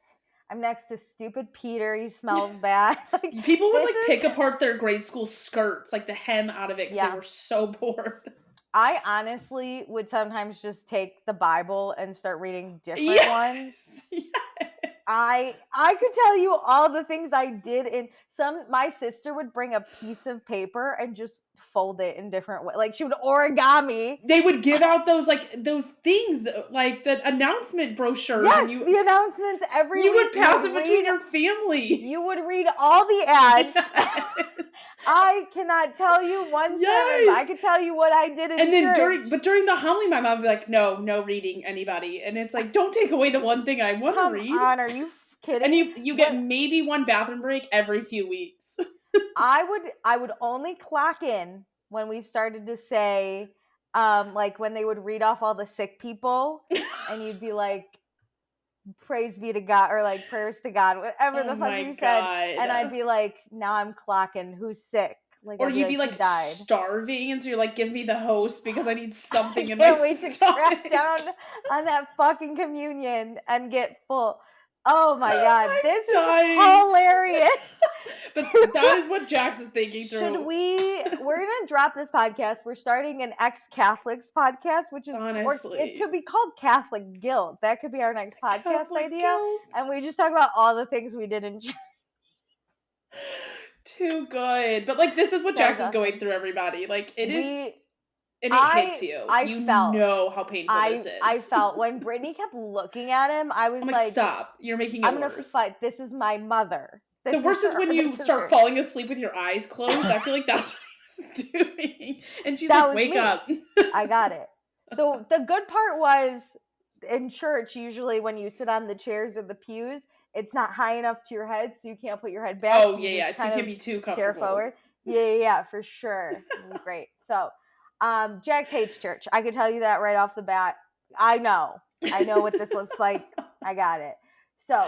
A: I'm next to stupid Peter. He smells bad. Like,
B: People would
A: this
B: like pick
A: is
B: apart their grade school skirts, like the hem out of it, because they
A: yeah.
B: were so bored.
A: I honestly would sometimes just take the Bible and start reading different ones.
B: Yes, yes.
A: I could tell you all the things I did in some. My sister would bring a piece of paper and just fold it in different ways. Like she would origami.
B: They would give out those things like the announcement brochures, and
A: Yes, the announcements every
B: you
A: week.
B: would pass it between your family.
A: You would read all the ads.
B: Yes.
A: I cannot tell you one sermon, but I could tell you what I did in
B: And then
A: church.
B: during the homily, my mom would be like, no reading anybody. And it's like, don't take away the one thing I want to read.
A: Come on, are you kidding?
B: And you get maybe one bathroom break every few weeks.
A: I would only clock in when we started to say, like when they would read off all the sick people, and you'd be like, praise be to God, or like prayers to God, whatever the fuck you said. And I'd be like, now I'm clocking who's sick. Like,
B: or you'd be like
A: died.
B: starving, and so you're like, give me the host because I need something in
A: my
B: my
A: wait
B: stomach.
A: to crack down on that fucking communion and get full. Oh my God, this is hilarious.
B: But that is what Jax is thinking through.
A: We're gonna drop this podcast. We're starting an ex-Catholics podcast, which is
B: honestly,
A: or it could be called Catholic Guilt. That could be our next podcast
B: Catholic
A: idea.
B: Guilt.
A: And we just talk about all the things we did in church.
B: Too good. But like this is what Jax is going through, everybody. Like it is. And it hits you. You know how painful this is.
A: I felt when Brittany kept looking at him, I was like,
B: stop. You're making it worse.
A: I'm gonna fight. This is my mother.
B: The worst is when you start falling asleep with your eyes closed. I feel like that's what he was doing. And she's like, wake up.
A: I got it. The good part was in church, usually when you sit on the chairs or the pews, it's not high enough to your head, so you can't put your head back.
B: Oh, yeah. So you can't be too comfortable.
A: Stare forward. Yeah, for sure. Great. So Jax hates church. I can tell you that right off the bat. I know what this looks like. I got it. So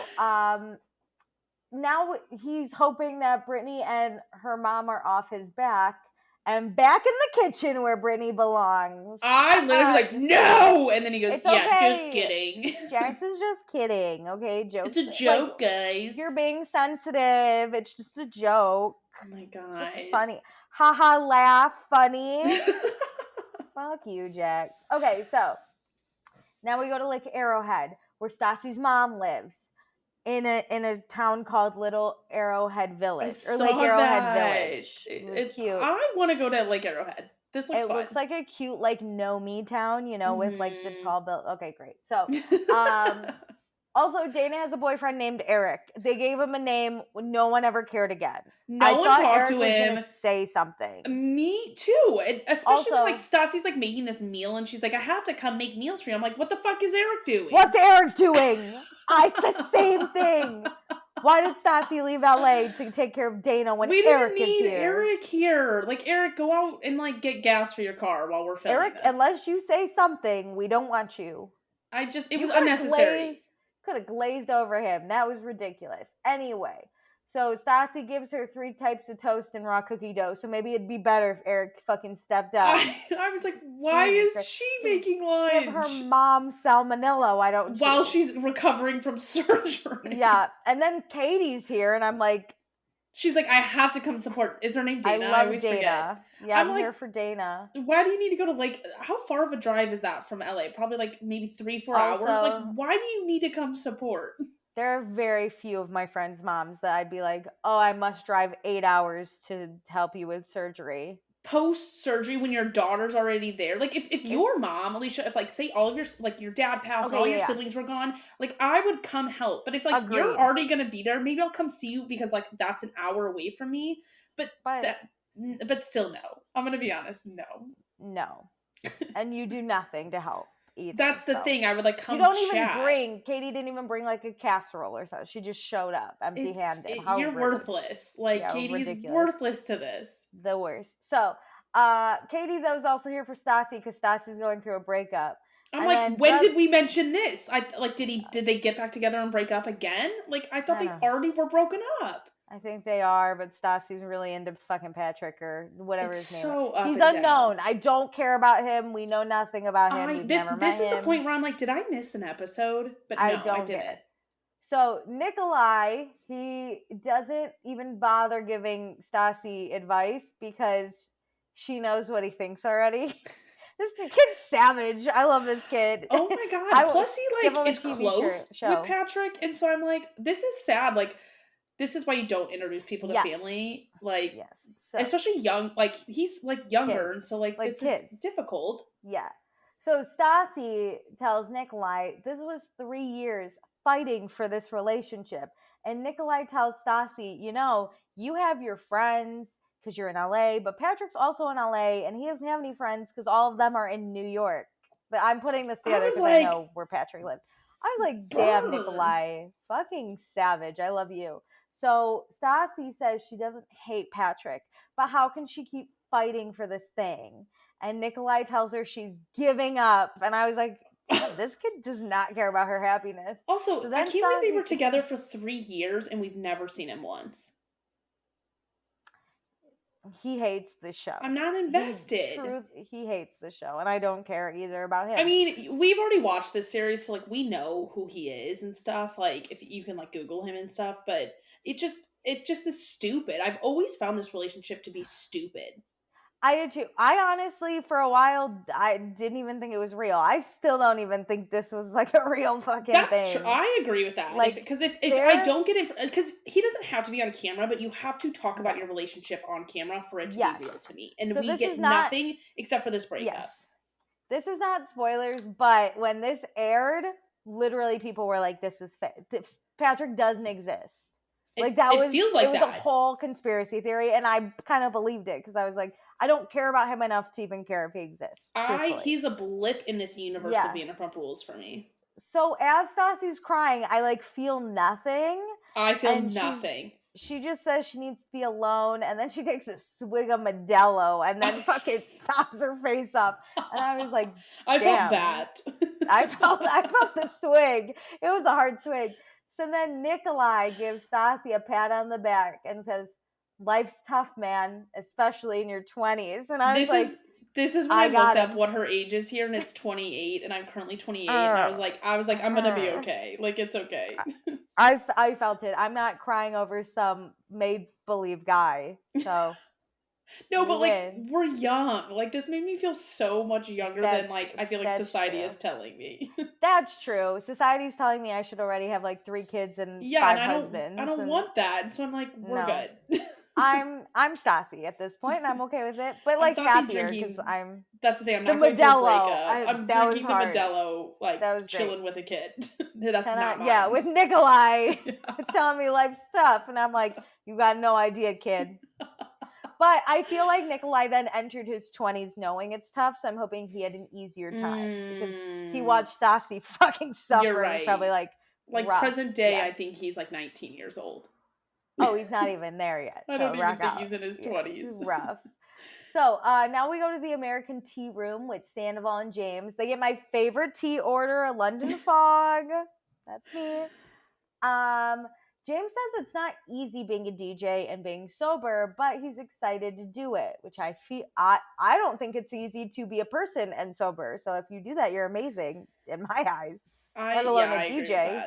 A: now he's hoping that Brittany and her mom are off his back and back in the kitchen where Brittany belongs.
B: I literally like, no! And then he goes,
A: it's
B: yeah,
A: okay.
B: Just kidding.
A: Jax is just kidding, okay?
B: It's a joke, guys.
A: You're being sensitive. It's just a joke.
B: Oh my God.
A: Just funny. Haha, laugh, funny. Fuck you, Jax. Okay, so now we go to Lake Arrowhead, where Stassi's mom lives, in a town called Little Arrowhead Village, or Lake Arrowhead Village. It's cute.
B: I want to go to Lake Arrowhead. This looks fun. It looks
A: like a cute, like, no-me town, you know, with like the tall build. Okay, great. So, also, Dana has a boyfriend named Eric. They gave him a name. No one ever cared again.
B: No one talked to him.
A: Was say something.
B: Me too. And especially when, like, Stassi's like making this meal and she's like, I have to come make meals for you. I'm like, what the fuck is Eric doing?
A: What's Eric doing? The same thing. Why did Stassi leave LA to take care of Dana when Eric is here? We didn't need
B: Eric here. Like, Eric, go out and like get gas for your car while we're filming this.
A: Unless you say something, we don't want you.
B: It was unnecessary.
A: Could have glazed over him. That was ridiculous. Anyway, so Stassi gives her 3 types of toast and raw cookie dough. So maybe it'd be better if Eric fucking stepped up.
B: I was like, why is she making lunch?
A: Give her mom salmonella. Why don't you?
B: While she's recovering from surgery.
A: Yeah, and then Katie's here, and I'm like,
B: she's like, I have to come support. Is her name Dana? I always forget.
A: Yeah, I'm here for Dana.
B: Why do you need to go to, like, how far of a drive is that from LA? Probably like maybe 3-4 hours. Like, why do you need to come support?
A: There are very few of my friends' moms that I'd be like, oh, I must drive 8 hours to help you with surgery.
B: Post-surgery, when your daughter's already there, like, if your mom, Alicia, if, like, say all of your, like, your dad passed and all your siblings were gone, like, I would come help. But if, like, you're already gonna be there, maybe I'll come see you because, like, that's an hour away from me. But still, no. I'm gonna be honest, no.
A: And you do nothing to help either.
B: That's the
A: so.
B: thing. I would like come
A: You don't
B: chat.
A: even Katie didn't even bring like a casserole or something. She just showed up empty handed. How
B: You're
A: rude.
B: worthless. Like
A: Yeah,
B: Katie's
A: ridiculous.
B: worthless to this.
A: The worst. So, Katie though is also here for Stassi because Stassi's going through a breakup.
B: I'm
A: And
B: like,
A: then
B: when
A: Doug,
B: did we mention this? I like, did they get back together and break up again? Like, I thought
A: I
B: they
A: don't know.
B: already were broken up.
A: I think they are, but Stassi's really into fucking Patrick or whatever
B: It's
A: his name
B: so
A: is.
B: up
A: He's
B: and
A: unknown.
B: down.
A: I don't care about him. We know nothing about him. We've never met
B: This is the
A: him.
B: point where I'm like, did I miss an episode? But
A: I
B: no, I
A: don't
B: didn't.
A: care. So Nikolai, he doesn't even bother giving Stassi advice because she knows what he thinks already. This kid's savage. I love this kid.
B: Oh my god! Plus, he
A: give him
B: like
A: a
B: is
A: TV
B: close
A: show.
B: with Patrick, and so I'm like, this is sad. Like, this is why you don't introduce people to family. Like,
A: Yes. So,
B: especially young. Like, he's like younger,
A: kid.
B: and so like this
A: kid.
B: is difficult.
A: Yeah. So Stassi tells Nikolai this was 3 years fighting for this relationship. And Nikolai tells Stassi, you know, you have your friends because you're in LA, but Patrick's also in LA and he doesn't have any friends because all of them are in New York. But I'm putting this together because I know where Patrick lived. I was like, damn, Nikolai, fucking savage. I love you. So Stassi says she doesn't hate Patrick, but how can she keep fighting for this thing? And Nikolai tells her she's giving up. And I was like, damn, this kid does not care about her happiness.
B: Also, I can't believe they were together for 3 years and we've never seen him once.
A: He hates the show.
B: I'm not invested.
A: He hates the show, and I don't care either about him.
B: I mean, we've already watched this series, so like we know who he is and stuff. Like if you can like Google him and stuff, but it just is stupid. I've always found this relationship to be stupid.
A: I did too. I honestly, for a while, I didn't even think it was real. I still don't even think this was like a real fucking thing.
B: That's true. I agree with that.
A: Like,
B: because if I don't get it, because he doesn't have to be on camera, but you have to talk about your relationship on camera for it to be real to me. And we get nothing except for this breakup.
A: Yes. This is not spoilers, but when this aired, literally people were like, "This is fake. Patrick doesn't exist." Like that was a whole conspiracy theory, and I kind of believed it because I was like, I don't care about him enough to even care if he exists.
B: He's a blip in this universe of Vanderpump Rules for me.
A: So as Stassi's crying, I like feel nothing.
B: I feel nothing.
A: She just says she needs to be alone, and then she takes a swig of Modelo, and then fucking sops her face up. And I was like,
B: I felt that.
A: I felt the swig. It was a hard swig. So then Nikolai gives Stassi a pat on the back and says, "Life's tough, man, especially in your 20s." And I was like,
B: this is when I looked up what her age is here, and it's 28, and I'm currently 28, and I was like, I'm gonna be okay. Like, it's okay.
A: I felt it. I'm not crying over some made-believe guy. So
B: no, but like we're young. Like this made me feel so much younger than like I feel like society is telling me.
A: That's true. Society's telling me I should already have like 3 kids and 5 husbands.
B: I don't want that. And so I'm like, we're good.
A: I'm Stassi at this point, and I'm okay with it. But like happier because I'm.
B: That's the thing. I'm not going through a breakup. I'm drinking the Modelo, like
A: that was
B: chilling with a kid. That's not mine.
A: Yeah, with Nikolai telling me life's tough, and I'm like, you got no idea, kid. But I feel like Nikolai then entered his 20s knowing it's tough, so I'm hoping he had an easier time because he watched Stassi fucking suffer.
B: You're right.
A: And he's probably like rough.
B: Present day, I think he's like 19 years old.
A: Oh, he's not even there yet.
B: I don't even think he's in his 20s.
A: He's rough. So now we go to the American tea room with Sandoval and James. They get my favorite tea order, a London Fog. That's me. James says it's not easy being a DJ and being sober, but he's excited to do it, which I feel I don't think it's easy to be a person and sober. So if you do that, you're amazing in my eyes. Let alone a DJ.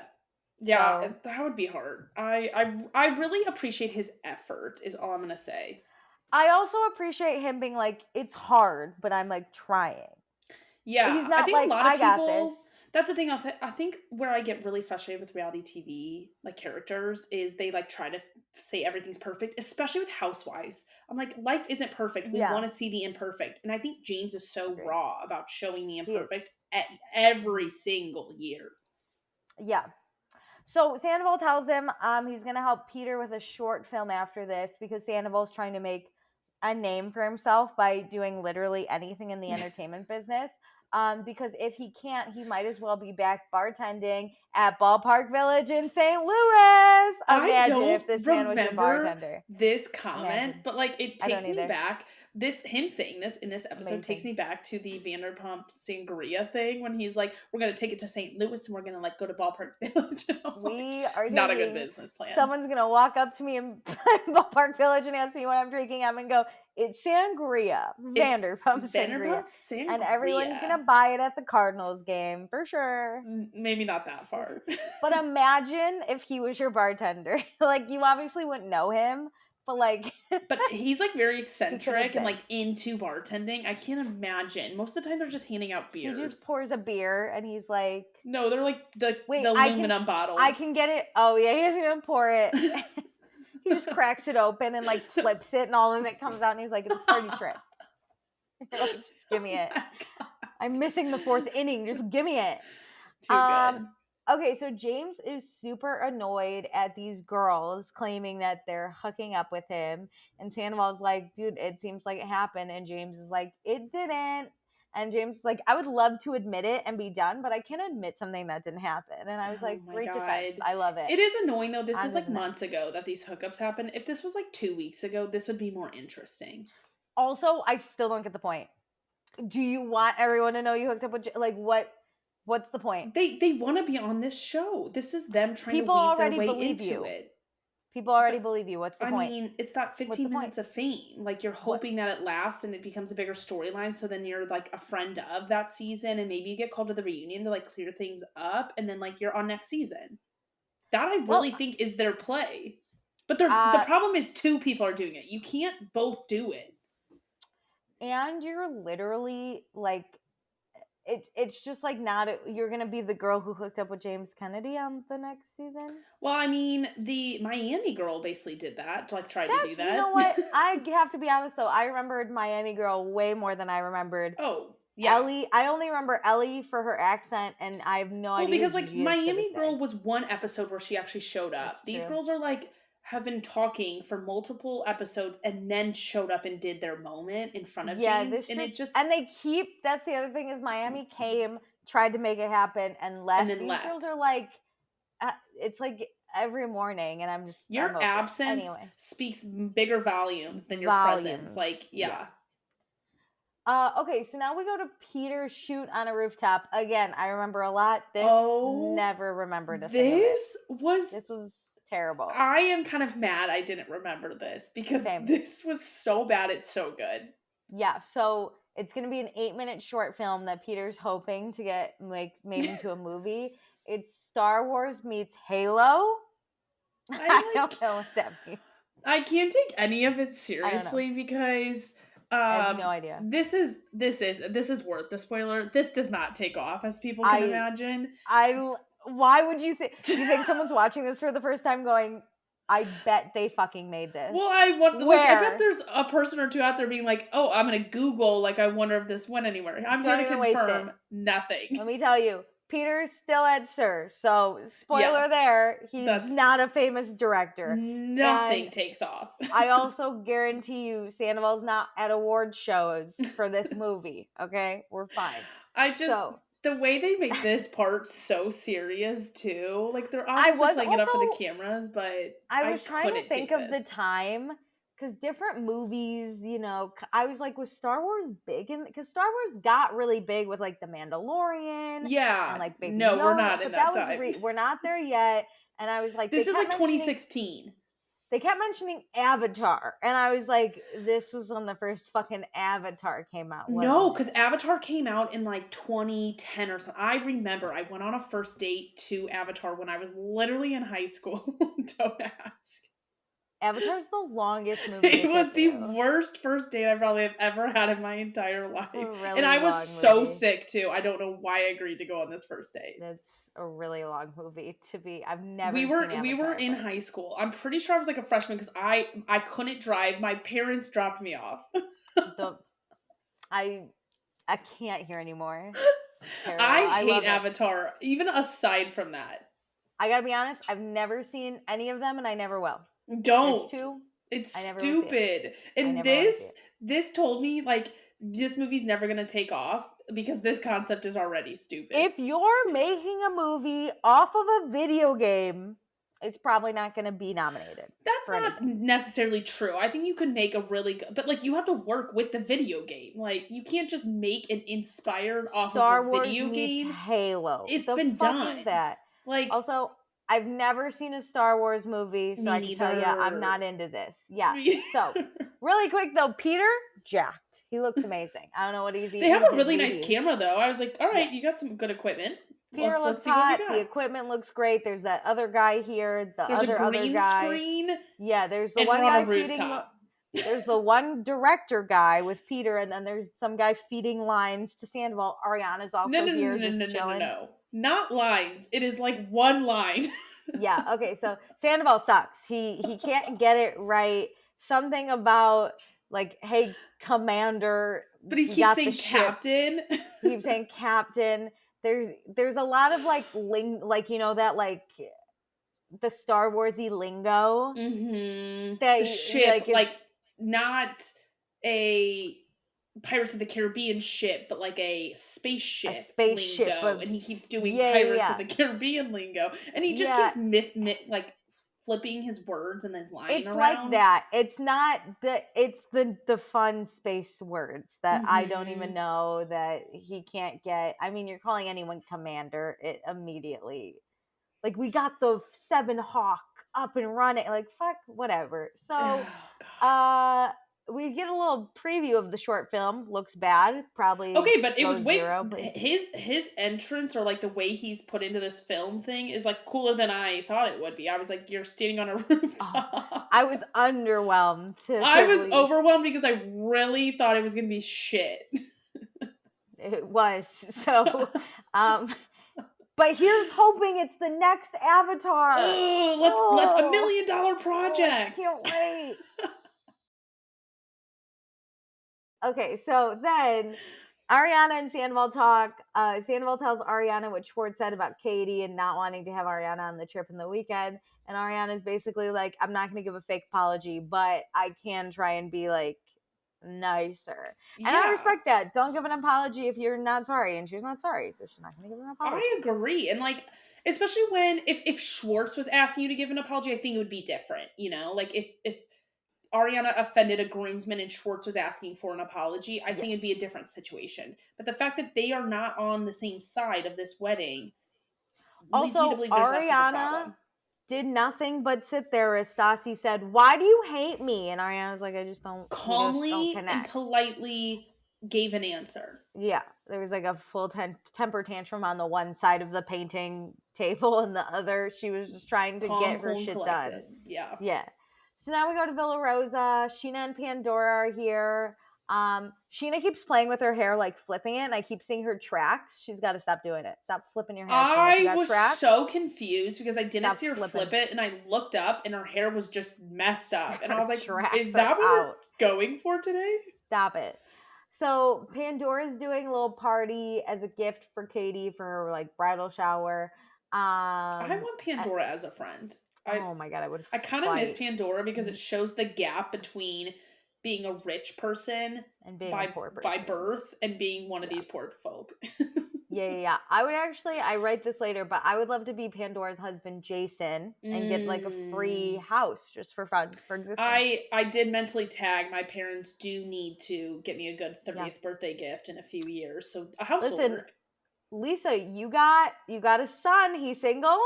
B: Yeah, so, that would be hard. I really appreciate his effort, is all I'm gonna say.
A: I also appreciate him being like, it's hard, but I'm like trying.
B: Yeah,
A: he's not I think like, a lot of people.
B: That's the thing. I think where I get really frustrated with reality TV, like characters, is they like try to say everything's perfect, especially with housewives. I'm like, life isn't perfect. We want to see the imperfect, and I think James is so raw about showing the imperfect every single year.
A: Yeah. So Sandoval tells him he's going to help Peter with a short film after this because Sandoval's trying to make a name for himself by doing literally anything in the entertainment business. Because if he can't, he might as well be back bartending at Ballpark Village in St. Louis. Imagine if this man was your bartender.
B: This comment,
A: Imagine.
B: but like it
A: I don't
B: takes me
A: either.
B: back. Him saying this in this episode takes
A: Amazing.
B: me back to the Vanderpump sangria thing when he's like, "We're gonna take it to St. Louis and we're gonna like go to Ballpark Village." And I'm
A: We
B: like,
A: are
B: not a good
A: taking-
B: business plan.
A: Someone's gonna walk up to me in Ballpark Village and ask me what I'm drinking. I'm gonna go, it's sangria, Vanderpump
B: Vanderpump
A: sangria, and everyone's gonna buy it at the Cardinals game for sure.
B: Maybe not that far.
A: But imagine if he was your bartender. Like, you obviously wouldn't know him, but like,
B: but he's like very eccentric and
A: been.
B: like into bartending. I can't imagine. Most of the time they're just handing out beers.
A: He just pours a beer and he's like,
B: no, they're like the aluminum bottles.
A: I can get it. Oh yeah, he doesn't even pour it. He just cracks it open and like flips it and all of it comes out and he's like, it's a party trick. Like, just give me it. I'm missing the fourth inning. Just give me it.
B: Too good.
A: Okay, so James is super annoyed at these girls claiming that they're hooking up with him. And Sandoval's like, dude, it seems like it happened. And James is like, it didn't. And James is like, I would love to admit it and be done, but I can't admit something that didn't happen. And I was like, great defense. I love it.
B: It is annoying, though. This is like months ago that these hookups happened. If this was like 2 weeks ago, this would be more interesting.
A: Also, I still don't get the point. Do you want everyone to know you hooked up with, like, what's the point?
B: They want to be on this show. This is them trying
A: People
B: to weave their
A: already
B: way
A: believe
B: into
A: you.
B: it.
A: People already believe you. What's the point?
B: I mean, it's that 15 minutes of fame. Like, you're hoping that it lasts and it becomes a bigger storyline, so then you're, like, a friend of that season, and maybe you get called to the reunion to, like, clear things up, and then, like, you're on next season. That I really think is their play. But the problem is 2 people are doing it. You can't both do it.
A: And you're literally, like... It's just like not you're gonna be the girl who hooked up with James Kennedy on the next season.
B: Well, I mean, the Miami girl basically did that, like tried to do that.
A: You know what? I have to be honest though. I remembered Miami girl way more than I remembered.
B: Oh, yeah.
A: Ellie. I only remember Ellie for her accent, and I have no idea.
B: Well, because like Miami girl was one episode where she actually showed up. These girls are like have been talking for multiple episodes and then showed up and did their moment in front of James. And
A: they keep, that's the other thing is Miami came, tried to make it happen and left. And then These girls are like, it's like every morning and I'm just,
B: your absence speaks bigger volumes than your presence. Like, yeah.
A: Okay, so now we go to Peter's shoot on a rooftop. Again, I remember a lot. This never remembered a thing of it. This was terrible.
B: I am kind of mad I didn't remember this because this was so bad. It's so good.
A: Yeah, so it's going to be an 8-minute short film that Peter's hoping to get made into a movie. It's Star Wars meets Halo. I don't know what that means.
B: I can't take any of it seriously because
A: I have no idea.
B: This is worth the spoiler. This does not take off as people can imagine.
A: Why would you think? Do you think someone's watching this for the first time going, I bet they fucking made this?
B: Well, I bet there's a person or two out there being like, oh, I'm going to Google, like, I wonder if this went anywhere. I'm going to confirm nothing.
A: Let me tell you, Peter's still at SUR, so spoiler there, he's not a famous director.
B: Nothing takes off.
A: I also guarantee you Sandoval's not at award shows for this movie, okay? We're fine.
B: The way they make this part so serious too, like they're obviously playing it up for the cameras, but I was trying to think of the
A: time because different movies, you know, I was like, was Star Wars big? Because Star Wars got really big with like The Mandalorian,
B: yeah,
A: and like Baby
B: no,
A: Yoda,
B: we're not in that time.
A: We're not there yet, and I was like,
B: this is like 2016.
A: They kept mentioning Avatar, and I was like, this was when the first fucking Avatar came out.
B: No, because Avatar came out in like 2010 or something. I remember I went on a first date to Avatar when I was literally in high school. Don't ask.
A: Avatar's the longest movie.
B: It was the worst first date I probably have ever had in my entire life. And I was so sick too. I don't know why I agreed to go on this first date.
A: That's a really long movie to be. I've never
B: we were in high school. I'm pretty sure I was like a freshman because I couldn't drive. My parents dropped me off.
A: I can't hear anymore.
B: I hate Avatar, even aside from that.
A: I gotta be honest, I've never seen any of them and I never will.
B: Don't.
A: There's 2.
B: It's
A: I never will see it.
B: stupid.
A: I
B: And
A: never want to see it.
B: this told me, like, this movie's never gonna take off because this concept is already stupid.
A: If you're making a movie off of a video game, it's probably not going to be nominated.
B: That's
A: for
B: not
A: anything.
B: necessarily true. I think you can make a really good, but like you have to work with the video game. Like you can't just make an inspired off
A: Star
B: of a
A: Wars
B: video
A: meets
B: game.
A: Halo.
B: It's
A: The
B: been
A: fuck
B: done.
A: is that?
B: Like
A: Also, I've never seen a Star Wars movie, so
B: me
A: I can tell you I'm
B: neither.
A: not into this. Yeah.
B: Me-
A: So, really quick though, Peter, jacked. He looks amazing. I don't know what he's eating.
B: They have
A: with
B: a
A: his
B: really nice
A: Wheaties.
B: camera though. I was like, all right,
A: Yeah.
B: you got some good equipment.
A: Peter
B: Let's
A: looks
B: see what we
A: hot.
B: got.
A: The equipment looks great. There's that other guy here.
B: There's a
A: other
B: green
A: guy.
B: screen.
A: Yeah, there's the
B: And
A: one
B: we're on
A: guy
B: a rooftop.
A: there's the one director guy with Peter, and then there's some guy feeding lines to Sandoval. Ariana's also here, just chilling.
B: No. Not lines. It is like one line.
A: Yeah, okay, so Sandoval sucks. He can't get it right. Something about like, hey, commander.
B: But he keeps saying captain.
A: He keeps saying captain. There's a lot of like that like the Star Warsy lingo.
B: Mm-hmm.
A: That
B: the ship, like not a Pirates of the Caribbean ship, but like a spaceship lingo, and he keeps doing Pirates of the Caribbean lingo, and he just keeps like flipping his words and his line
A: it's
B: around.
A: Like that. It's not it's the fun space words that I don't even know that he can't get. I mean, you're calling anyone commander, it immediately like we got the 7 Hawk up and running, like fuck whatever. So we get a little preview of the short film. Looks bad, probably.
B: Okay, but it was his entrance, or like the way he's put into this film thing, is like cooler than I thought it would be. I was like, you're standing on a rooftop.
A: I was underwhelmed.
B: I was overwhelmed because I really thought it was gonna be shit.
A: It was. So but here's hoping it's the next Avatar.
B: Oh, let's $1 million project.
A: I can't wait. Okay, so then Ariana and Sandoval talk. Sandoval tells Ariana what Schwartz said about Katie and not wanting to have Ariana on the trip in the weekend. And Ariana's basically like, I'm not going to give a fake apology, but I can try and be like nicer. And I respect that. Don't give an apology if you're not sorry. And she's not sorry, so she's not going to give an apology.
B: I agree. And like, especially when, if Schwartz was asking you to give an apology, I think it would be different, you know? Like if Ariana offended a groomsman and Schwartz was asking for an apology, I think it'd be a different situation. But the fact that they are not on the same side of this wedding leads me to believe there's less of a problem.
A: Did nothing but sit there as Stassi said, why do you hate me? And Ariana's like, I just don't.
B: Calmly and politely gave an answer.
A: Yeah, there was like a full temper tantrum on the one side of the painting table, and the other, she was just trying to get her shit done.
B: Yeah.
A: Yeah. So now we go to Villa Rosa. Scheana and Pandora are here. Scheana keeps playing with her hair, like flipping it, and I keep seeing her tracks. She's got to stop doing it. Stop flipping your hair.
B: I was so confused because I didn't see her flip it, and I looked up, and her hair was just messed up. And I was like, is that what we're going for today?
A: Stop it. So Pandora's doing a little party as a gift for Katie for her like bridal shower.
B: I want Pandora as a friend.
A: Oh my god,
B: I kind of miss Pandora because it shows the gap between being a rich person
A: and being a poor person
B: by birth and being one of these poor folk.
A: Yeah. I write this later, but I would love to be Pandora's husband, Jason, and get like a free house just for fun, for existence.
B: I did mentally tag my parents do need to get me a good 30th birthday gift in a few years, so a house will work.
A: Lisa, you got a son. He's single.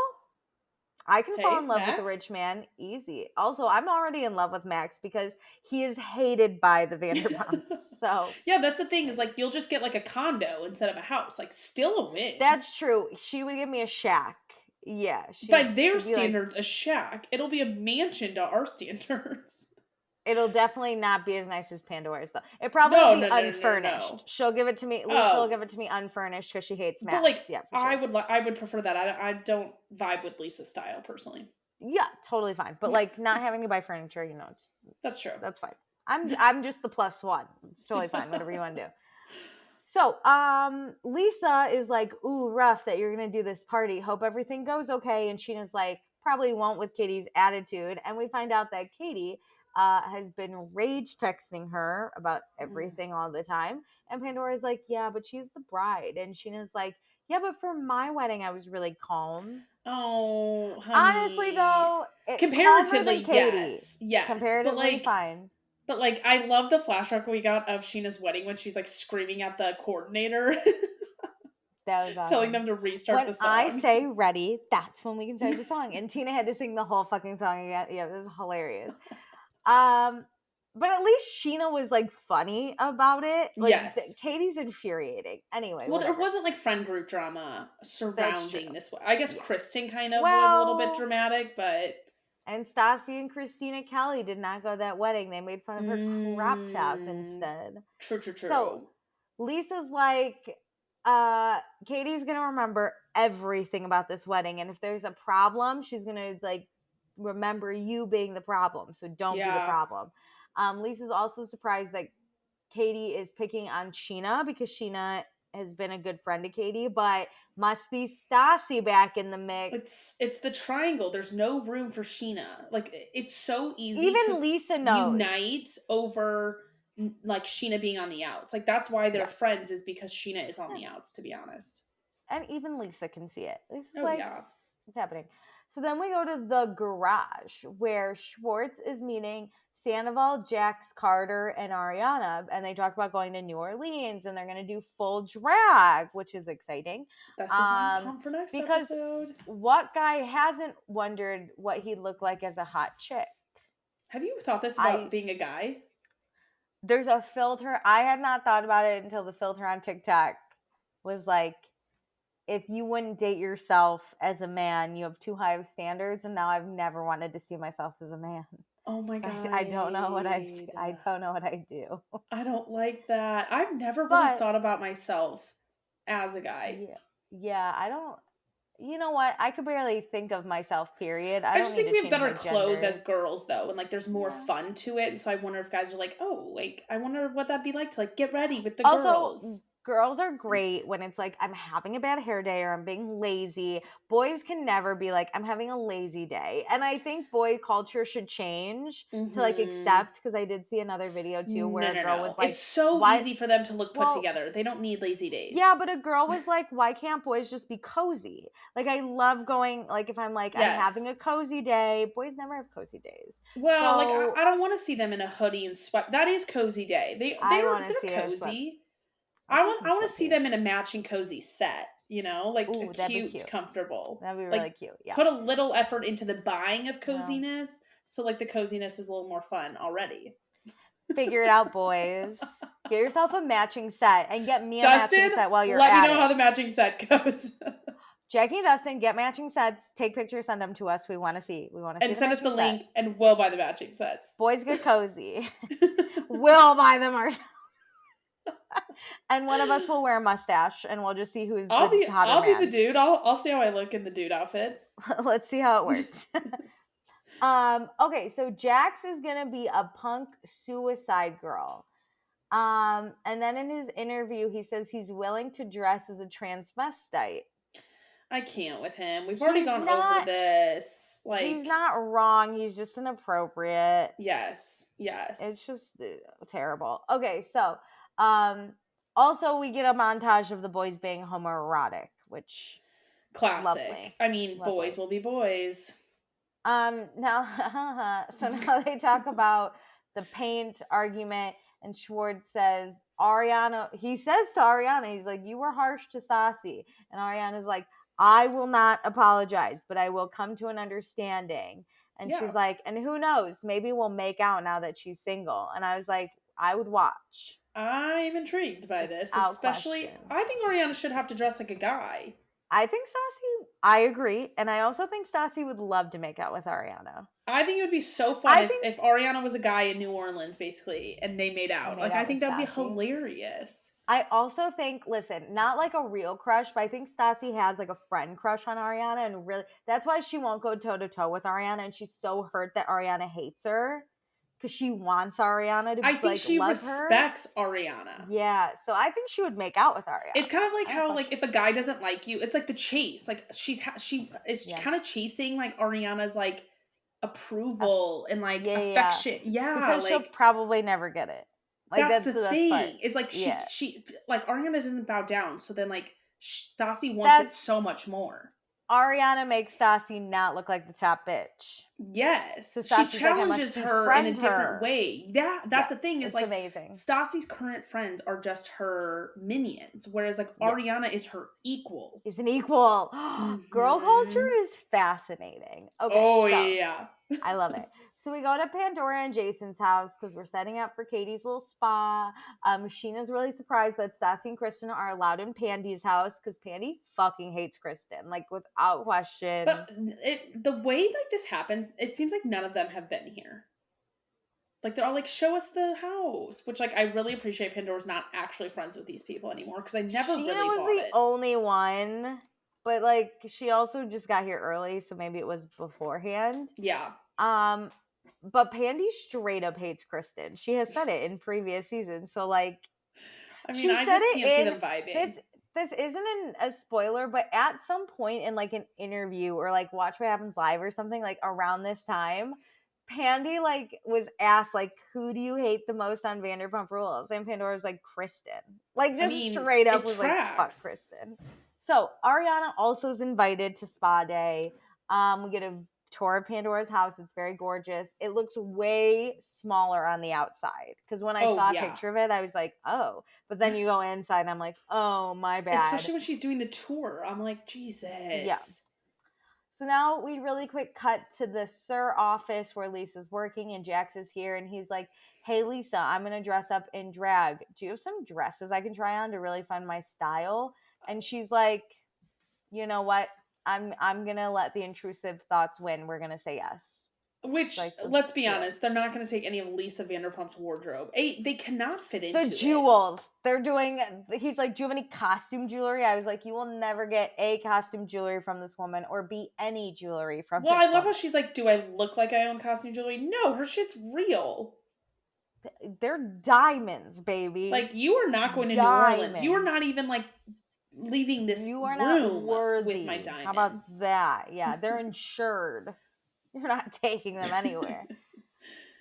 A: I can fall in love with a rich man. Easy. Also, I'm already in love with Max because he is hated by the Vanderpumps. So
B: yeah, that's the thing, is like you'll just get like a condo instead of a house. Like still a win.
A: That's true. She would give me a shack. Yeah.
B: By their standards, a shack. It'll be a mansion to our standards.
A: It'll definitely not be as nice as Pandora's, though. It probably will be unfurnished. No. She'll give it to me. Lisa will give it to me unfurnished because she hates Max.
B: But like,
A: yeah,
B: I would prefer that. I don't vibe with Lisa's style personally.
A: Yeah, totally fine. But like, not having to buy furniture, you know,
B: that's true.
A: That's fine. I'm just the plus one. It's totally fine. Whatever you want to do. So, Lisa is like, ooh, rough that you're gonna do this party. Hope everything goes okay. And Scheana's like, probably won't with Katie's attitude. And we find out that Katie has been rage texting her about everything all the time. And Pandora's like, yeah, but she's the bride. And Scheana's like, yeah, but for my wedding, I was really calm.
B: Oh,
A: Honestly,
B: honey.
A: though, calmer
B: Comparatively,
A: than Katie.
B: yes.
A: Comparatively fine.
B: But like, I love the flashback we got of Sheena's wedding when she's like screaming at the coordinator,
A: That was
B: telling
A: awesome.
B: them to restart
A: When
B: the
A: I
B: song.
A: say ready, that's when we can start the song. And Tina had to sing the whole fucking song again. Yeah, it was hilarious. Um, but at least Scheana was like funny about it. Like
B: Yes.
A: Katie's infuriating. Anyway,
B: Well, there
A: whatever.
B: wasn't like friend group drama
A: That's true.
B: surrounding this. I guess
A: Yeah.
B: Kristen kind of was a little bit
A: Well,
B: dramatic, but
A: and Stassi and Christina Kelly did not go to that wedding. They made fun of her crop tops instead. So
B: true.
A: Lisa's like, Katie's gonna remember everything about this wedding, and if there's a problem, she's gonna like remember you being the problem. So don't be the
B: Yeah.
A: problem. Lisa's also surprised that Katie is picking on Scheana because Scheana has been a good friend to Katie, but must be Stassi back in the mix.
B: It's the triangle. There's no room for Scheana. Like it's so easy to
A: Even Lisa knows.
B: unite over like Scheana being on the outs. Like that's why they're
A: Yeah.
B: friends is because Scheana is on the outs, to be honest.
A: And even Lisa can see it. Lisa's
B: Oh
A: like,
B: yeah.
A: what's happening? So then we go to the garage where Schwartz is meeting Sandoval, Jax, Carter, and Ariana. And they talk about going to New Orleans and they're going to do full drag, which is exciting.
B: This is why I'm pumped for next
A: Because
B: episode.
A: what guy hasn't wondered what he'd look like as a hot chick?
B: Have you thought this about being a guy?
A: There's a filter. I had not thought about it until the filter on TikTok was like, if you wouldn't date yourself as a man, you have too high of standards. And now I've never wanted to see myself as a man.
B: Oh my god.
A: I don't know what I don't know what I do.
B: I don't like that. I've never really thought about myself as a guy.
A: Yeah, I don't. You know what? I could barely think of myself, period.
B: I just think we have better clothes
A: gender.
B: as girls though, and like there's more fun to it. And so I wonder if guys are like, oh, like I wonder what that'd be like to like get ready with the girls.
A: Girls are great when it's like I'm having a bad hair day or I'm being lazy. Boys can never be like I'm having a lazy day. And I think boy culture should change to like accept, because I did see another video too where a girl was like,
B: it's so easy for them to look put together. They don't need lazy days.
A: Yeah, but a girl was like, why can't boys just be cozy? Like I love going, like if I'm like I'm having a cozy day, boys never have cozy days.
B: Well, like I don't want to see them in a hoodie and sweat. That is cozy day. They're cozy. I want to see them in a matching cozy set, you know, like cute, comfortable.
A: That'd be really cute. Yeah.
B: Put a little effort into the buying of coziness, so like the coziness is a little more fun already.
A: Figure it out, boys. Get yourself a matching set and get me a matching set while you're at it.
B: Let me know how the matching set goes.
A: Jackie and Dustin, get matching sets. Take pictures, send them to us. We want to see.
B: And send us the link, and we'll buy the matching sets.
A: Boys get cozy. We'll buy them ourselves. And one of us will wear a mustache, and we'll just see who's
B: I'll be the dude. I'll see how I look in the dude outfit.
A: Let's see how it works. Okay, so Jax is gonna be a punk suicide girl. And then in his interview, he says he's willing to dress as a transvestite.
B: I can't with him. We've already gone over this. Like
A: he's not wrong. He's just inappropriate.
B: Yes.
A: It's just terrible. Okay, so also we get a montage of the boys being homoerotic, which
B: classic.
A: Lovely.
B: I mean, boys will be boys.
A: Now they talk about the paint argument, and Schwartz says he says to Ariana, he's like, you were harsh to Stassi. And Ariana's like, I will not apologize, but I will come to an understanding. And she's like, and who knows, maybe we'll make out now that she's single. And I was like, I would watch.
B: I'm intrigued by this, especially I think Ariana should have to dress like a guy.
A: I agree. And I also think Stassi would love to make out with Ariana.
B: I think it would be so fun if Ariana was a guy in New Orleans, basically, and they made out. I think that would be hilarious.
A: I also think, listen, not like a real crush, but I think Stassi has like a friend crush on Ariana, and really, that's why she won't go toe-to-toe with Ariana, and she's so hurt that Ariana hates her. Because she wants Ariana to
B: I think she respects Ariana.
A: Yeah, so I think she would make out with Ariana.
B: It's kind of like how, like, if a guy doesn't like you, it's like the chase. Like, she is kind of chasing, like, Ariana's, like, approval and like
A: Yeah.
B: affection. Yeah,
A: Because she'll
B: like
A: probably never get it. Like,
B: that's
A: that's
B: the
A: the best part.
B: thing. It's like
A: Yeah.
B: she like Ariana doesn't bow down, so then like Stassi wants it
A: That's
B: so much more.
A: Ariana makes Stassi not look like the top bitch.
B: Yes,
A: So
B: she
A: Stassi's like, I must
B: challenges her in a
A: befriend
B: different
A: her.
B: way. Yeah, that's the thing. Is
A: It's
B: like
A: amazing.
B: Stassi's current friends are just her minions, whereas like
A: Yeah.
B: Ariana is her equal.
A: He's an equal. Girl culture
B: Mhm.
A: is fascinating. Okay,
B: Oh
A: so
B: yeah.
A: I love it. So we go to Pandora and Jason's house because we're setting up for Katie's little spa. Scheana's really surprised that Stassi and Kristen are allowed in Pandy's house because Pandy fucking hates Kristen, like without question.
B: But the way like this happens, it seems like none of them have been here. Like they're all like, show us the house, which like I really appreciate. Pandora's not actually friends with these people anymore because I never
A: Scheana
B: really
A: was
B: bought
A: the
B: it.
A: only one, but like she also just got here early, so maybe it was beforehand.
B: Yeah.
A: But Pandy straight up hates Kristen. She has said it in previous seasons. So like
B: I mean,
A: she
B: I
A: said
B: just
A: it
B: can't see
A: in
B: them vibing.
A: this isn't a spoiler, but at some point in like an interview or like Watch What Happens Live or something like around this time, Pandy like was asked like, who do you hate the most on Vanderpump Rules? And Pandora was like, Kristen. Like just straight up
B: it
A: was like, fuck
B: tracks.
A: Kristen. So Ariana also is invited to spa day. We get a tour of Pandora's house. It's very gorgeous. It looks way smaller on the outside because when I saw a picture of it, I was like, oh. But then you go inside and I'm like, oh, my bad.
B: Especially when she's doing the tour. I'm like, Jesus.
A: Yeah. So now we really quick cut to the Sir office where Lisa's working and Jax is here and he's like, hey, Lisa, I'm going to dress up in drag. Do you have some dresses I can try on to really find my style? And she's like, you know what? I'm going to let the intrusive thoughts win. We're going to say yes.
B: Which,
A: like
B: let's be honest, they're not going to take any of Lisa Vanderpump's wardrobe. They cannot fit into
A: the jewels. They're doing, he's like, do you have any costume jewelry? I was like, you will never get a costume jewelry from this woman or be any jewelry from this woman.
B: Well, I love how she's like, do I look like I own costume jewelry? No, her shit's real.
A: They're diamonds, baby.
B: Like, you are not going to New Orleans. You are not even like leaving this
A: you are
B: room
A: not worthy.
B: with my diamonds.
A: How about that? Yeah, they're insured. You're not taking them anywhere.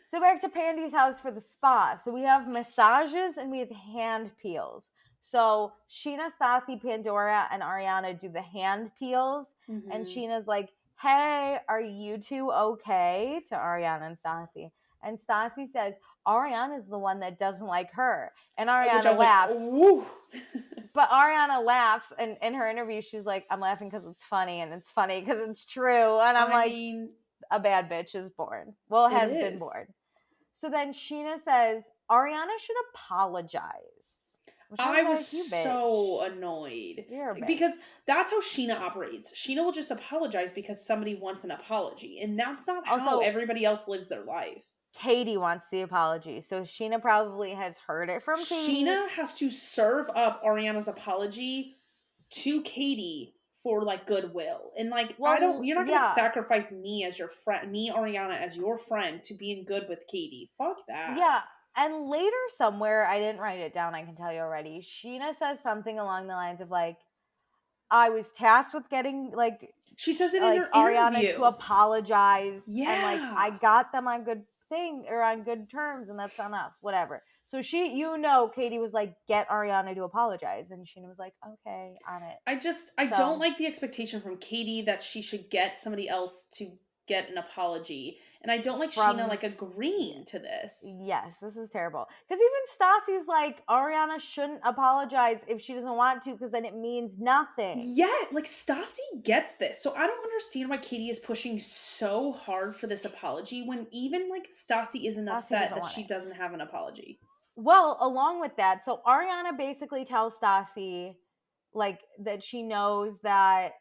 A: So back to Pandy's house for the spa. So we have massages and we have hand peels. So Scheana, Stassi, Pandora, and Ariana do the hand peels.
B: Mm-hmm.
A: And Sheena's like, hey, are you two okay? To Ariana and Stassi. And Stassi says, Ariana's the one that doesn't like her. And Ariana laughs.
B: Like,
A: but Ariana laughs. And in her interview, she's like, I'm laughing because it's funny. And it's funny because it's true. And I mean, a bad bitch is born. Well, has been born. So then Scheana says, Ariana should apologize.
B: I was so annoyed. Because that's how Scheana operates. Scheana will just apologize because somebody wants an apology. And that's not how everybody else lives their life.
A: Katie wants the apology. So Scheana probably has heard it from Katie.
B: Scheana has to serve up Ariana's apology to Katie for like goodwill. And like, you're not going to sacrifice me as your friend, me, Ariana, as your friend to being good with Katie. Fuck that.
A: Yeah. And later somewhere, I didn't write it down, I can tell you already, Scheana says something along the lines of like, I was tasked with getting like,
B: she says it
A: like
B: in her
A: Ariana
B: interview
A: to apologize.
B: Yeah.
A: And like, I got them on good on good terms, and that's enough, whatever. So Katie was like, get Ariana to apologize. And Scheana was like, okay, on it.
B: I don't like the expectation from Katie that she should get somebody else to get an apology. And I don't like Scheana like agreeing to this.
A: Yes, this is terrible. Because even Stassi's like, Ariana shouldn't apologize if she doesn't want to, because then it means nothing.
B: Yeah, like Stassi gets this. So I don't understand why Katie is pushing so hard for this apology when even like Stassi isn't upset that she doesn't have an apology.
A: Well, along with that, so Ariana basically tells Stassi like that she knows that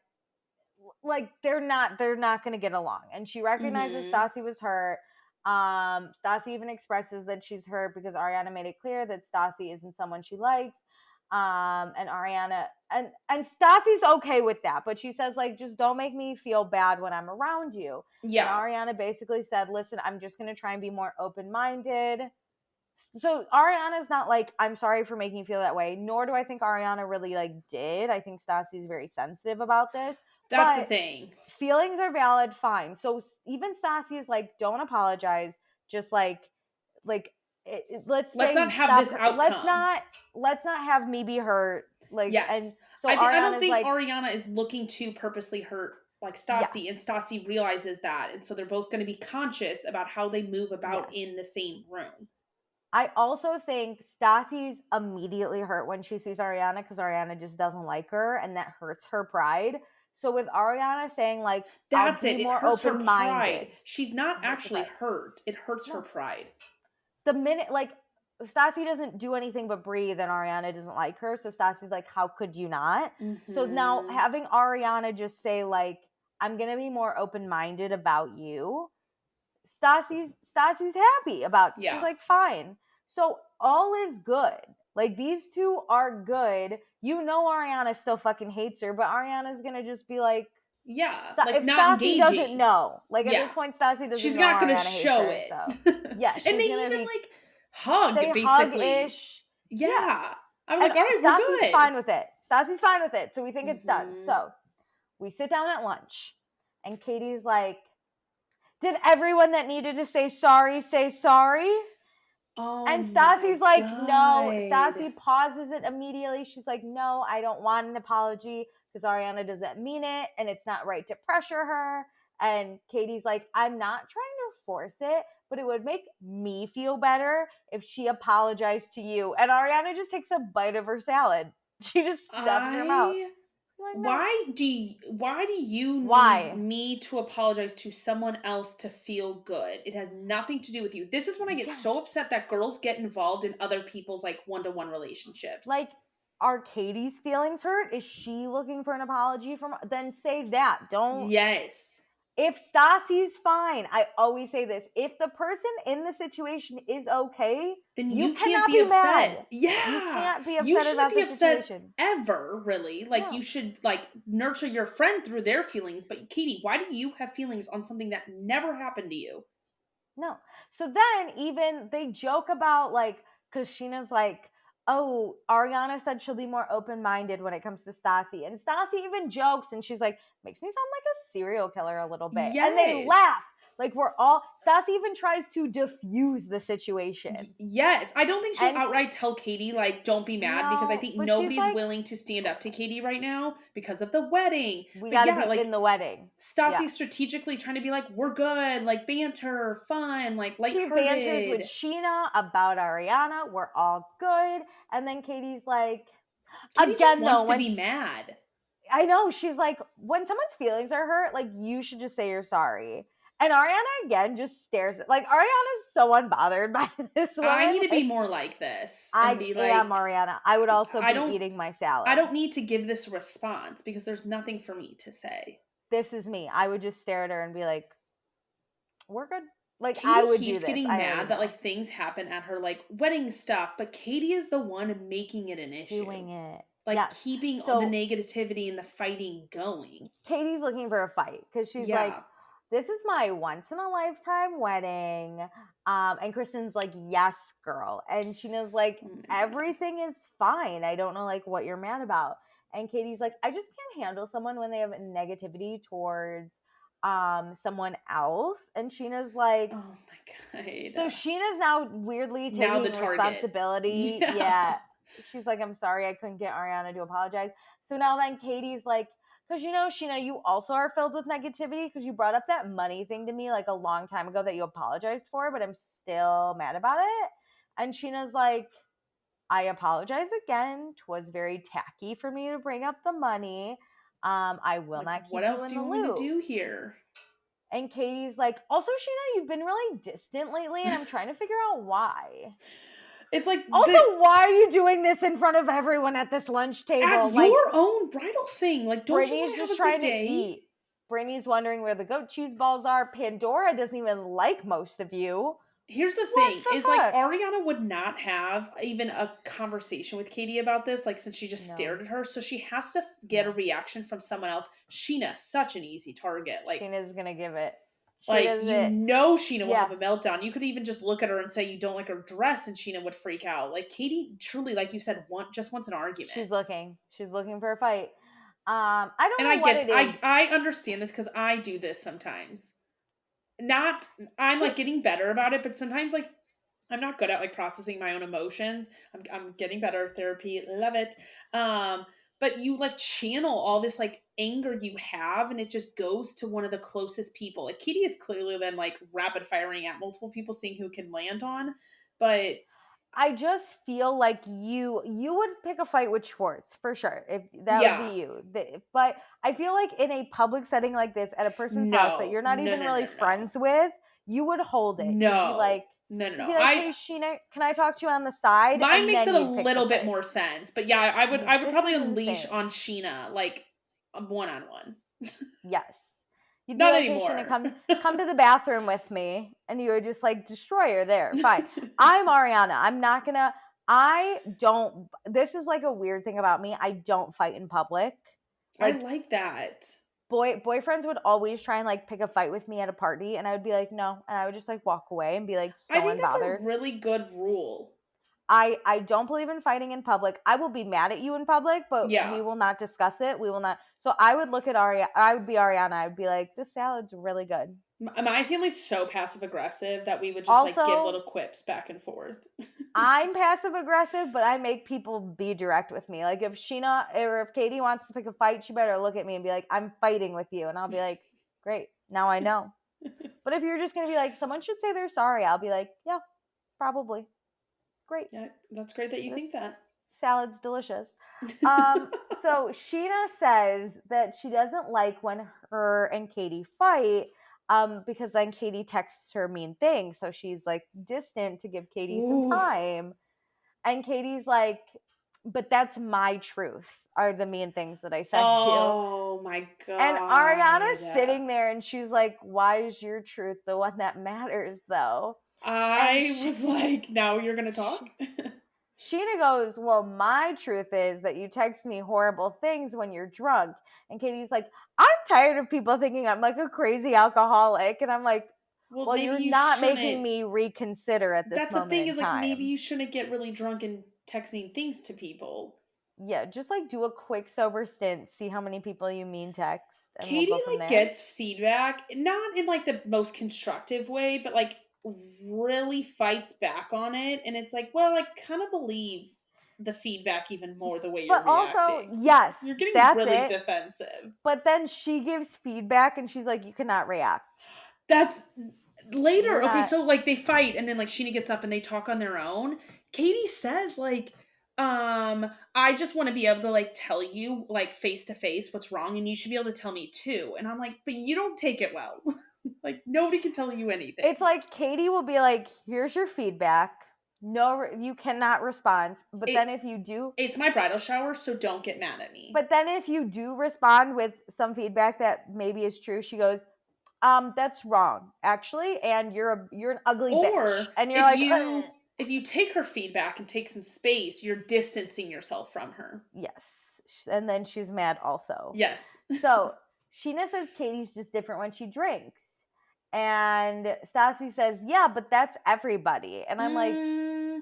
A: like they're not going to get along, and she recognizes Stassi was hurt. Stassi even expresses that she's hurt because Ariana made it clear that Stassi isn't someone she likes. And Ariana and Stassi's okay with that, but she says like, just don't make me feel bad when I'm around you. Yeah. And Ariana basically said, listen, I'm just going to try and be more open-minded. So Ariana's not like, I'm sorry for making you feel that way, nor do I think Ariana really like did. I think Stassi's very sensitive about this.
B: That's the
A: But
B: thing.
A: feelings are valid, fine. So even Stassi is like, don't apologize. Just let's
B: Let's
A: say
B: not have
A: stop.
B: this outcome.
A: Let's not have me be hurt. Like, and
B: Yes.
A: so
B: I don't
A: Ariana's
B: think
A: like,
B: Ariana is looking to purposely hurt like Stassi, and
A: yes,
B: Stassi realizes that, and so they're both going to be conscious about how they move about
A: yes.
B: in the same room.
A: I also think Stassi's immediately hurt when she sees Ariana because Ariana just doesn't like her, and that hurts her pride. So with Ariana saying like, "I'll
B: That's
A: be
B: it. It
A: more
B: hurts her
A: open
B: pride.
A: minded,"
B: She's not
A: it hurts her
B: actually
A: pride.
B: hurt. It hurts her
A: No,
B: pride.
A: the minute like Stassi doesn't do anything but breathe, and Ariana doesn't like her, so Stassi's like, "How could you not?" So now
B: Mhm.
A: having Ariana just say like, "I'm gonna be more open minded about you," Stassi's happy about it. She's
B: Yeah.
A: like, fine. So all is good. Like these two are good. You know Ariana still fucking hates her, but Ariana's gonna just be like,
B: Yeah, like,
A: if
B: not
A: Stassi doesn't
B: engaging.
A: know, like at
B: Yeah.
A: this point, Stassi doesn't
B: She's
A: know
B: not gonna
A: Ariana hates
B: show
A: her.
B: it.
A: So
B: And
A: yeah,
B: they
A: she's gonna
B: even,
A: be,
B: like, hug,
A: they hug
B: basically.
A: ish. Yeah.
B: Yeah. I was
A: And
B: like, "Alright, we're
A: Stassi's
B: good."
A: fine with it. Stassi's fine with it. So we think it's done.
B: Mhm.
A: So we sit down at lunch, and Katie's like, did everyone that needed to say sorry?
B: Oh
A: And
B: my
A: Stassi's like, no.
B: god.
A: Stassi pauses it immediately. She's like, no, I don't want an apology because Ariana doesn't mean it and it's not right to pressure her. And Katie's like, I'm not trying to force it, but it would make me feel better if she apologized to you. And Ariana just takes a bite of her salad. She just stuffs her mouth.
B: I
A: I'm like, no.
B: why do you need
A: Why?
B: me to apologize to someone else to feel good? It has nothing to do with you. This is when I get
A: Yes.
B: so upset that girls get involved in other people's like one-to-one relationships.
A: Like, are Katie's feelings hurt? Is she looking for an apology from? Then say that. Don't.
B: Yes.
A: If Stassi's fine, I always say this. If the person in the situation is okay,
B: Then
A: you
B: you can't
A: cannot
B: be
A: be mad.
B: upset.
A: You
B: Yeah.
A: can't be
B: You
A: upset
B: shouldn't
A: about
B: be
A: the
B: upset
A: situation.
B: ever, really. Like, you
A: No.
B: should like nurture your friend through their feelings. But Katie, why do you have feelings on something that never happened to you?
A: No. So then even they joke about like, because Sheena's like, oh, Ariana said she'll be more open minded when it comes to Stassi. And Stassi even jokes and she's like, makes me sound like a serial killer a little bit. And they
B: Yes.
A: laugh. Like Stassi even tries to diffuse the situation.
B: Yes. I don't think she'll
A: And
B: outright tell Katie, like, don't be mad, because I
A: no,
B: think
A: but she's
B: nobody's
A: like,
B: willing to stand up to Katie right now because of the wedding.
A: we
B: But
A: got to
B: yeah,
A: be
B: like,
A: in the wedding. Yeah.
B: Stassi's strategically trying to be like, we're good, like banter, fun, like
A: She banters with
B: lighthearted.
A: Scheana about Ariana. We're all good. And then Katie's like,
B: Katie just
A: again, though,
B: wants to
A: when
B: be mad.
A: I know, she's like, when someone's feelings are hurt, like, you should just say you're sorry. And Ariana again just stares at, like, Ariana's so unbothered by this
B: I
A: woman.
B: need to be
A: Like,
B: more like this and
A: I
B: be
A: am
B: like,
A: Ariana. I would also
B: I
A: be
B: don't
A: eating my
B: I
A: salad.
B: don't need to give this response because there's nothing for me to say.
A: This is me. I would just stare at her and be like, we're good. Like, I
B: Katie
A: would do
B: keeps
A: this.
B: getting
A: I already
B: mad that
A: know.
B: like things happen at her like wedding stuff, but Katie is the one making it an issue.
A: Doing it.
B: Like
A: Yes.
B: keeping the
A: So
B: negativity and the fighting going.
A: Katie's looking for a fight because she's like,
B: Yeah.
A: this is my once in a lifetime wedding. And Kristen's like, yes, girl. And Sheena's like,
B: Oh my god.
A: everything is fine. I don't know like what you're mad about. And Katie's like, I just can't handle someone when they have negativity towards someone else. And Sheena's like,
B: Oh my
A: so
B: god.
A: Sheena's now weirdly
B: Now the
A: taking
B: target.
A: responsibility.
B: Yeah.
A: Yeah. She's like, I'm sorry I couldn't get Ariana to apologize. So now then Katie's like, because you know, Scheana, you also are filled with negativity because you brought up that money thing to me like a long time ago that you apologized for, but I'm still mad about it. And Sheena's like, I apologize again. 'Twas very tacky for me to bring up the money. I will
B: Like,
A: not
B: what
A: keep you
B: else
A: in
B: do
A: the
B: you want me to
A: loop.
B: do here?
A: And Katie's like, also, Scheana, you've been really distant lately, and I'm trying to figure out why.
B: It's like
A: Also, why are you doing this in front of everyone at this lunch table?
B: at
A: Like,
B: your own bridal thing. Like, don't you want
A: Brittany's
B: to have
A: just
B: a good
A: trying to
B: day?
A: eat. Brittany's wondering where the goat cheese balls are. Pandora doesn't even like most of you.
B: Here's the
A: What
B: thing
A: the
B: is like
A: fuck?
B: Ariana would not have even a conversation with Katie about this, like since she just
A: No.
B: stared at her. So she has to get a reaction from someone else. Scheana, such an easy target. Like,
A: Sheena's gonna give it. She
B: Like, you
A: doesn't.
B: know Scheana will
A: Yeah,
B: have a meltdown. You could even just look at her and say you don't like her dress, and Scheana would freak out. Like, Katie truly, like you said, just wants an argument.
A: she's looking. She's looking for a fight. I don't
B: And
A: know what it is.
B: I understand this because I do this sometimes. Not I'm, like, getting better about it, but sometimes, like, I'm not good at, like, processing my own emotions. I'm getting better at therapy, love it. But you, like, channel all this, like, anger you have, and it just goes to one of the closest people. Like, Katie is clearly then, like, rapid firing at multiple people, seeing who can land on, but
A: I just feel like you would pick a fight with Schwartz for sure if that would be
B: yeah.
A: you. But I feel like in a public setting like this at a person's house that
B: No.
A: you're not
B: No,
A: even
B: no,
A: really
B: no, no.
A: friends with, you would hold it.
B: No. No, no,
A: You'd
B: no.
A: be like, "Hey, Scheana, can I talk to you on the side?"
B: Mine
A: And
B: makes
A: then
B: it a
A: you'd pick the
B: little bit
A: fight.
B: more sense, but yeah, I would
A: This
B: probably
A: is
B: unleash
A: insane.
B: on Scheana, like, a one-on-one.
A: Yes. You'd be
B: Not
A: like, "Hey, Scheana,
B: anymore.
A: come to the bathroom with me," and you would just like destroy her there. Fine. I'm Ariana. I'm not gonna. I don't. This is like a weird thing about me. I don't fight in public.
B: I
A: Like
B: like that.
A: boyfriends would always try and like pick a fight with me at a party, and I would be like, no, and I would just like walk away and be like
B: I
A: so
B: think that's a
A: unbothered.
B: really good rule.
A: I don't believe in fighting in public. I will be mad at you in public, but
B: Yeah.
A: we will not discuss it. We will not. So I would look at Ariana. I would be Ariana. I would be like, this salad's really good.
B: My family's so passive aggressive that we would just, like, give
A: Also,
B: little quips back and forth.
A: I'm passive aggressive, but I make people be direct with me. Like if Scheana or if Katie wants to pick a fight, she better look at me and be like, I'm fighting with you. And I'll be like, great. Now I know. But if you're just going to be like, someone should say they're sorry, I'll be like, yeah, probably. Great.
B: Yeah, that's great that you think
A: This
B: that.
A: salad's delicious. So Scheana says that she doesn't like when her and Katie fight because then Katie texts her mean things. So she's like distant to give Katie some
B: Ooh.
A: time. And Katie's like, but that's my truth, are the mean things that I said to you.
B: Oh my
A: And Ariana's
B: god.
A: sitting there and she's like, why is your truth the one that matters though? And
B: I was like, "Now you're gonna talk?"
A: Scheana goes, well, my truth is that you text me horrible things when you're drunk. And Katie's like, I'm tired of people thinking I'm like a crazy alcoholic. And I'm like,
B: Well,
A: well,
B: maybe
A: you're
B: you
A: not
B: shouldn't.
A: making me reconsider at this
B: That's the
A: moment
B: thing
A: in
B: is, like, maybe
A: time.
B: you shouldn't get really drunk and texting things to people.
A: Yeah, just like do a quick sober stint, see how many people you mean text, and we'll
B: Katie,
A: go from
B: like,
A: there.
B: gets feedback, not in, like, the most constructive way, but, like, really fights back on it, and it's like, well, I kinda believe the feedback even more the way you're
A: But also,
B: reacting.
A: yes,
B: You're getting
A: that's
B: really
A: it.
B: defensive.
A: But then she gives feedback and she's like, you cannot react.
B: That's
A: You're
B: later. Okay,
A: not.
B: so, like, they fight, and then, like, Sheena gets up and they talk on their own. Katie says, like, "I just wanna be able to, like, tell you, like, face to face what's wrong, and you should be able to tell me too." And I'm like, "But you don't take it well." Like, nobody can tell you
A: It's
B: anything.
A: like Katie will be like, here's your feedback. No, you cannot respond. But
B: It
A: then if you do,
B: it's my bridal shower, so don't get mad at me.
A: but then if you do respond with some feedback that maybe is true, she goes, that's wrong, actually, and you're an ugly bitch.
B: Or
A: And you're like, "Ugh."
B: if you take her feedback and take some space, you're distancing yourself from her.
A: Yes. And then she's mad also.
B: Yes.
A: So Sheena says Katie's just different when she drinks. And Stassi says, yeah, but that's everybody. And I'm like,
B: Mm,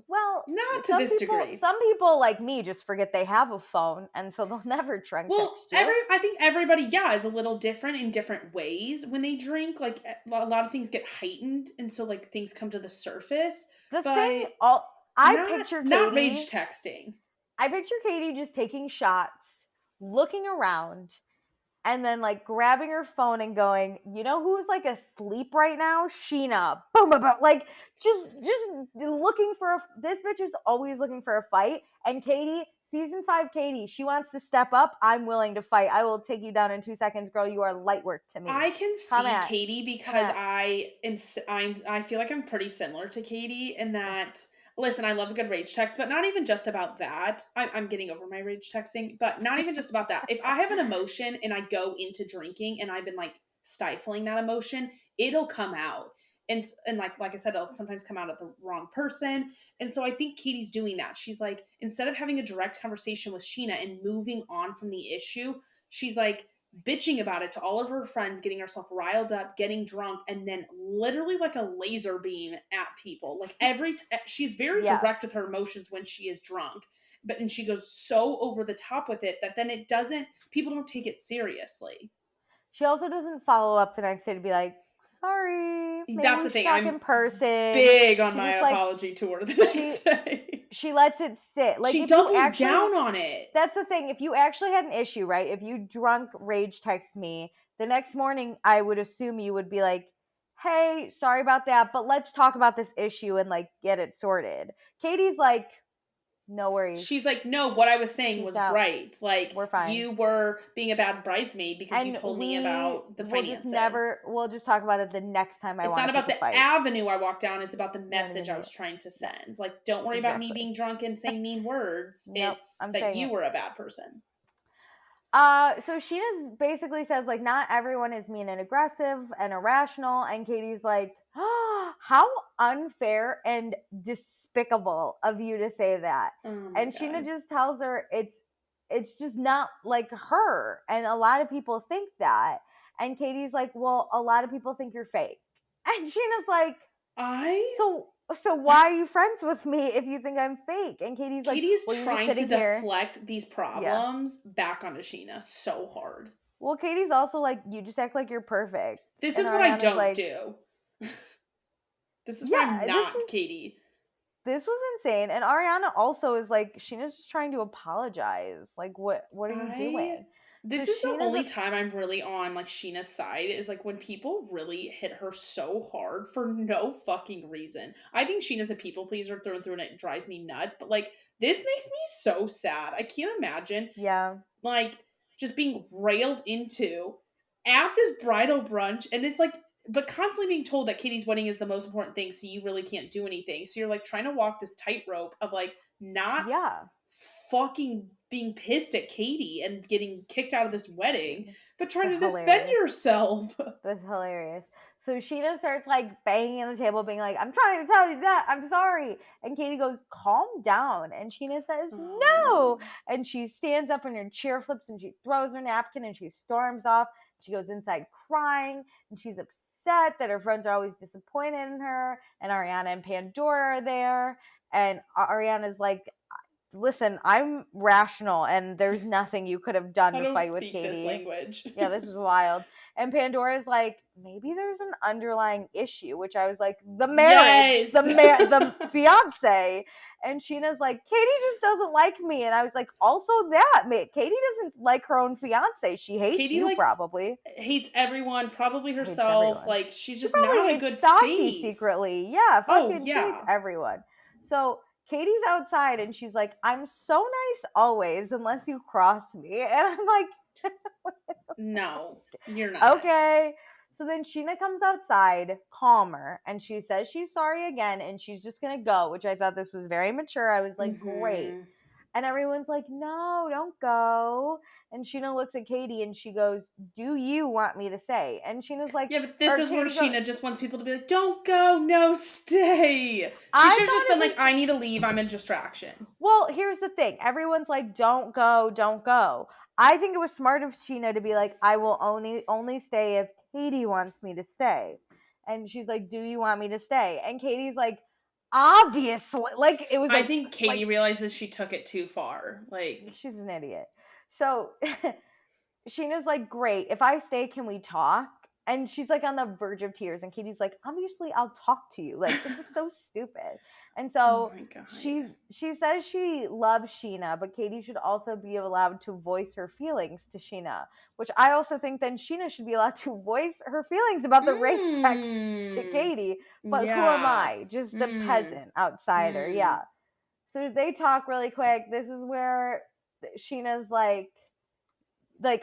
A: well,
B: not to this degree.
A: some people like me just forget they have a phone and so they'll never drunk
B: Well,
A: text you.
B: I think everybody, yeah, is a little different in different ways when they drink. Like, a lot of things get heightened, and so, like, things come to the surface.
A: The thing
B: But
A: I picture
B: not rage
A: Katie,
B: texting.
A: I picture Katie just taking shots, looking around, and then like grabbing her phone and going, you know who's like asleep right now? Scheana. Boom, boom, boom. Like just looking for this bitch is always looking for a fight. And Katie, season 5 Katie, she wants to step up. I'm willing to fight. I will take you down in 2 seconds, girl. You are light work to me.
B: I can
A: Come
B: see
A: at.
B: Katie
A: Come
B: because
A: at.
B: I feel like I'm pretty similar to Katie in that. Listen, I love a good rage text, but not even just about that. I'm getting over my rage texting, but not even just about that. If I have an emotion and I go into drinking and I've been, like, stifling that emotion, it'll come out. And like I said, it'll sometimes come out at the wrong person. And so I think Katie's doing that. She's like, instead of having a direct conversation with Sheena and moving on from the issue, she's like, bitching about it to all of her friends, getting herself riled up, getting drunk, and then literally like a laser beam at people. Like she's very
A: Yeah.
B: direct with her emotions when she is drunk, and she goes so over the top with it that then people don't take it seriously.
A: She also doesn't follow up the next day to be like, sorry, maybe
B: That's
A: we
B: the
A: should
B: thing.
A: talk
B: I'm
A: in person.
B: big on
A: She
B: my
A: just like,
B: apology tour the
A: she
B: next day.
A: she lets it sit. Like
B: She
A: if you
B: doubles
A: actually
B: down on it.
A: that's the thing. If you actually had an issue, right? If you drunk rage text me the next morning, I would assume you would be like, hey, sorry about that, but let's talk about this issue and like get it sorted. Katie's like, no worries.
B: She's like, no, what I was saying
A: Peace
B: was
A: out.
B: right. Like,
A: We're fine.
B: you were being a bad bridesmaid because you
A: And
B: told me about the finances.
A: we'll just talk about it the next time I
B: It's
A: want
B: not
A: to pick
B: about
A: a
B: the
A: fight.
B: avenue I walked down. It's about the
A: You don't even
B: message I
A: need
B: was
A: it.
B: trying to send.
A: Yes.
B: Like, don't worry about me
A: Exactly.
B: being drunk and saying mean words.
A: Nope,
B: It's
A: I'm
B: that
A: saying
B: you
A: it.
B: were a bad person.
A: So Scheana basically says like not everyone is mean and aggressive and irrational, and Katie's like, oh, how unfair and despicable of you to say that.
B: Oh
A: And
B: my
A: Scheana
B: God.
A: just tells her it's just not like her, and a lot of people think that. And Katie's like, well, a lot of people think you're fake. And Sheena's like, so why are you friends with me if you think I'm fake? And Katie's like,
B: Katie's
A: well, you're just
B: trying to
A: sitting here.
B: deflect these
A: Yeah.
B: problems back onto Scheana so hard.
A: Well, Katie's also like, you just act like you're perfect.
B: This
A: And
B: is what I
A: Ariana's
B: don't
A: like,
B: do. This is why
A: yeah,
B: I'm not Katie.
A: this was insane. And Ariana also is like, Sheena's just trying to apologize. Like, what are you doing?
B: This
A: So
B: is the
A: Sheena's
B: only time I'm really on like Sheena's side is like when people really hit her so hard for no fucking reason. I think Sheena's a people pleaser through and through and it drives me nuts, but like this makes me so sad. I can't imagine
A: yeah,
B: like just being railed into at this bridal brunch and it's like but constantly being told that Katie's wedding is the most important thing, so you really can't do anything. So you're like trying to walk this tightrope of like not
A: yeah.
B: fucking being pissed at Katie and getting kicked out of this wedding, but trying to defend
A: Hilarious.
B: yourself.
A: That's hilarious. So Sheena starts like banging on the table, being like, I'm trying to tell you that. I'm sorry. And Katie goes, calm down. And Sheena says, no. And she stands up in her chair flips and she throws her napkin and she storms off. She goes inside crying and she's upset that her friends are always disappointed in her. And Ariana and Pandora are there. And Ariana's like, listen, I'm rational and there's nothing you could have done
B: I
A: to
B: don't
A: fight with
B: speak
A: Katie.
B: this language.
A: Yeah, this is wild. And Pandora's like, maybe there's an underlying issue, which I was like, the marriage,
B: Yes.
A: the fiance. And Sheena's like, Katie just doesn't like me. And I was like, also that, Katie doesn't like her own fiance. She hates
B: Katie
A: you probably.
B: Hates everyone, probably
A: Hates
B: herself.
A: everyone.
B: Like she's
A: She
B: just
A: probably
B: not a
A: hates
B: good
A: Stassi
B: space.
A: secretly. Yeah, fucking she hates
B: yeah.
A: everyone. So Katie's outside and she's like, I'm so nice always unless you cross me. And I'm like,
B: no, you're not.
A: Okay. So then Sheena comes outside, calmer, and she says she's sorry again and she's just going to go, which I thought this was very mature. I was like, great. And everyone's like, no, don't go. And Sheena looks at Katie and she goes, do you want me to stay? And Sheena's like,
B: yeah, but this is where Sheena just wants people to be like, don't go, no, stay. She should have just been like, I need to leave, I'm a distraction.
A: Well, here's the thing. Everyone's like, don't go, don't go. I think it was smart of Sheena to be like, I will only stay if Katie wants me to stay. And she's like, do you want me to stay? And Katie's like, obviously. Like, it was
B: I think Katie realizes she took it too far. Like,
A: she's an idiot. So Sheena's like, great. If I stay, can we talk? And she's like on the verge of tears. And Katie's like, obviously, I'll talk to you. Like, this is so stupid. And so she says she loves Scheana, but Katie should also be allowed to voice her feelings to Scheana, which I also think then Scheana should be allowed to voice her feelings about the rage text to Katie. But who am I? Just the peasant outsider. Yeah. So they talk really quick. This is where Sheena's like,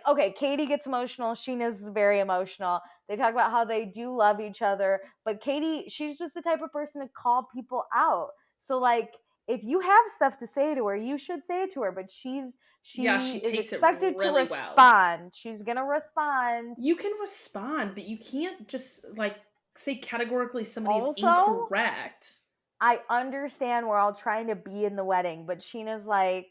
A: okay, Katie gets emotional. Sheena's very emotional. They talk about how they do love each other, but Katie, she's just the type of person to call people out. So like, if you have stuff to say to her, you should say it to her. But she is expected to respond. Well. She's gonna respond.
B: You can respond, but you can't just like say categorically somebody's incorrect.
A: I understand we're all trying to be in the wedding, but Sheena's like,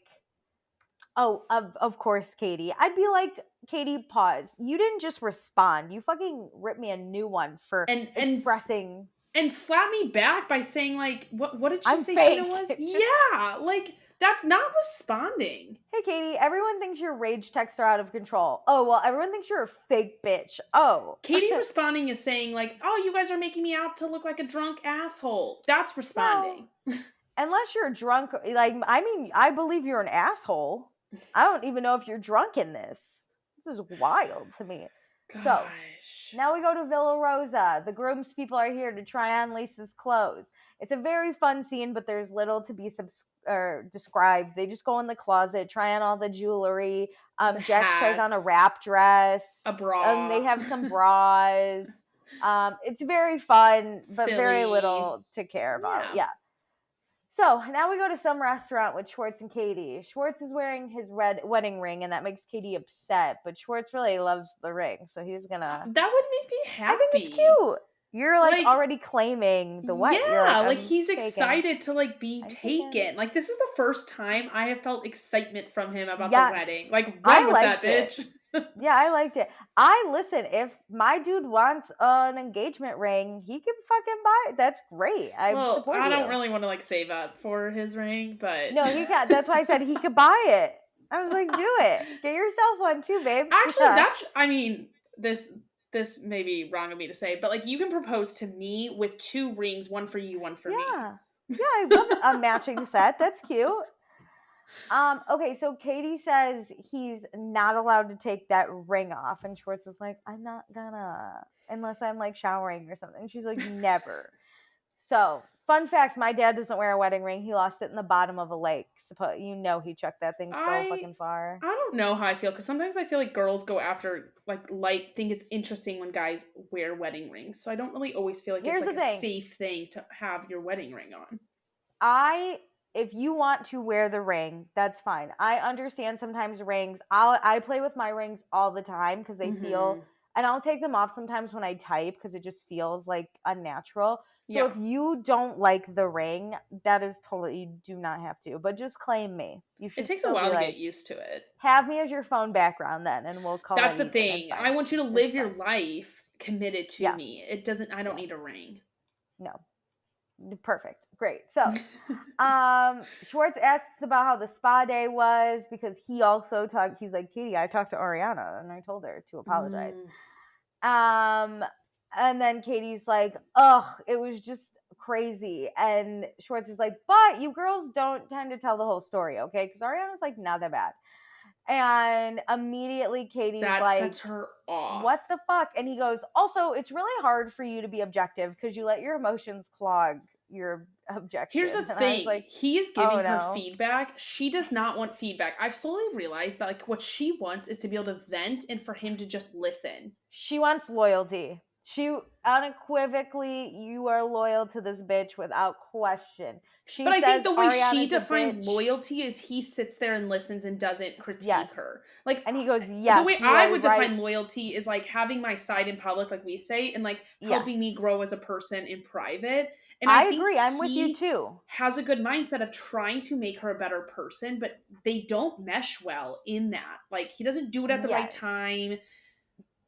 A: Oh, of course, Katie. I'd be like, Katie, pause. You didn't just respond. You fucking ripped me a new one for
B: And
A: expressing
B: and slap me back by saying like, what did she
A: I'm
B: say Scheana
A: fake.
B: was? Yeah, like that's not responding.
A: Hey, Katie, everyone thinks your rage texts are out of control. Oh, well, everyone thinks you're a fake bitch. Oh.
B: Katie responding is saying like, "Oh, you guys are making me out to look like a drunk asshole." That's
A: Well,
B: responding.
A: unless you're drunk, like, I mean, I believe you're an asshole. I don't even know if you're drunk in this. This is wild to me. So,
B: Gosh.
A: now we go to Villa Rosa. The groom's people are here to try on Lisa's clothes. It's a very fun scene, but there's little to be described. They just go in the closet, try on all the jewelry.
B: The
A: Jax tries on a
B: hats,
A: wrap dress.
B: a bra.
A: They have some bras. It's very fun, but very
B: Silly.
A: little to care about.
B: Yeah.
A: Yeah. So now we go to some restaurant with Schwartz and Katie. Schwartz is wearing his red wedding ring, and that makes Katie upset. But Schwartz really loves the ring, so he's gonna.
B: That would make me
A: I think it's
B: happy.
A: cute. You're like
B: Like,
A: already claiming the what? You're
B: yeah, like
A: I'm
B: he's
A: taken.
B: excited to like be
A: I'm
B: taken.
A: taken.
B: Like this is the first time I have felt excitement from him about the
A: Yes.
B: wedding. Like
A: I
B: run with that,
A: liked it.
B: bitch.
A: Yeah, I liked it. Listen, if my dude wants an engagement ring, he can fucking buy it. That's great. I
B: Well,
A: support
B: I don't
A: you.
B: really want to like save up for his ring, but
A: No, he got. That's why I said he could buy it. I was like, do it. Get yourself one too, babe.
B: actually,
A: Yeah.
B: that's. I mean, this may be wrong of me to say, but like you can propose to me with 2 rings, one for you, one for me.
A: Yeah, I love a matching set. That's cute. Okay, so Katie says he's not allowed to take that ring off, and Schwartz is like, I'm not gonna, unless I'm like showering or something. And she's like, never. So, fun fact, my dad doesn't wear a wedding ring. He lost it in the bottom of a lake. He chucked that thing so fucking far.
B: I don't know how I feel because sometimes I feel like girls go after like think it's interesting when guys wear wedding rings. So I don't really always feel like
A: Here's
B: it's
A: the
B: like a
A: thing.
B: safe thing to have your wedding ring on.
A: If you want to wear the ring, that's fine. I understand sometimes rings. I play with my rings all the time because they feel, and I'll take them off sometimes when I type because it just feels like unnatural. So if you don't like the ring, that is totally, you do not have to, but just claim me. You should.
B: It takes a while to get used to it.
A: Have me as your phone background then, and we'll call
B: That's
A: it
B: the
A: even.
B: thing. I want you to live your life committed to me. It doesn't. I don't need a ring.
A: No. Perfect. Great. So, Schwartz asks about how the spa day was because he also he's like, Katie, I talked to Ariana and I told her to apologize. And then Katie's like, ugh, it was just crazy. And Schwartz is like, but you girls don't tend to tell the whole story, okay? Because Ariana's like, not that bad. And immediately Katie's
B: that
A: like,
B: sets her off.
A: What the fuck? And he goes, also, it's really hard for you to be objective because you let your emotions clog your objection.
B: Here's the
A: and
B: thing.
A: Like,
B: he is giving her feedback. She does not want feedback. I've slowly realized that like what she wants is to be able to vent and for him to just listen.
A: She wants loyalty. She unequivocally, you are loyal to this bitch without question.
B: But I think the way she defines loyalty is he sits there and listens and doesn't critique her. Like,
A: and he goes, yes.
B: The way I would define loyalty is like having my side in public, like we say, and like helping me grow as a person in private. And I think
A: agree. I'm with you too.
B: Has a good mindset of trying to make her a better person, but they don't mesh well in that. Like he doesn't do it at the right time.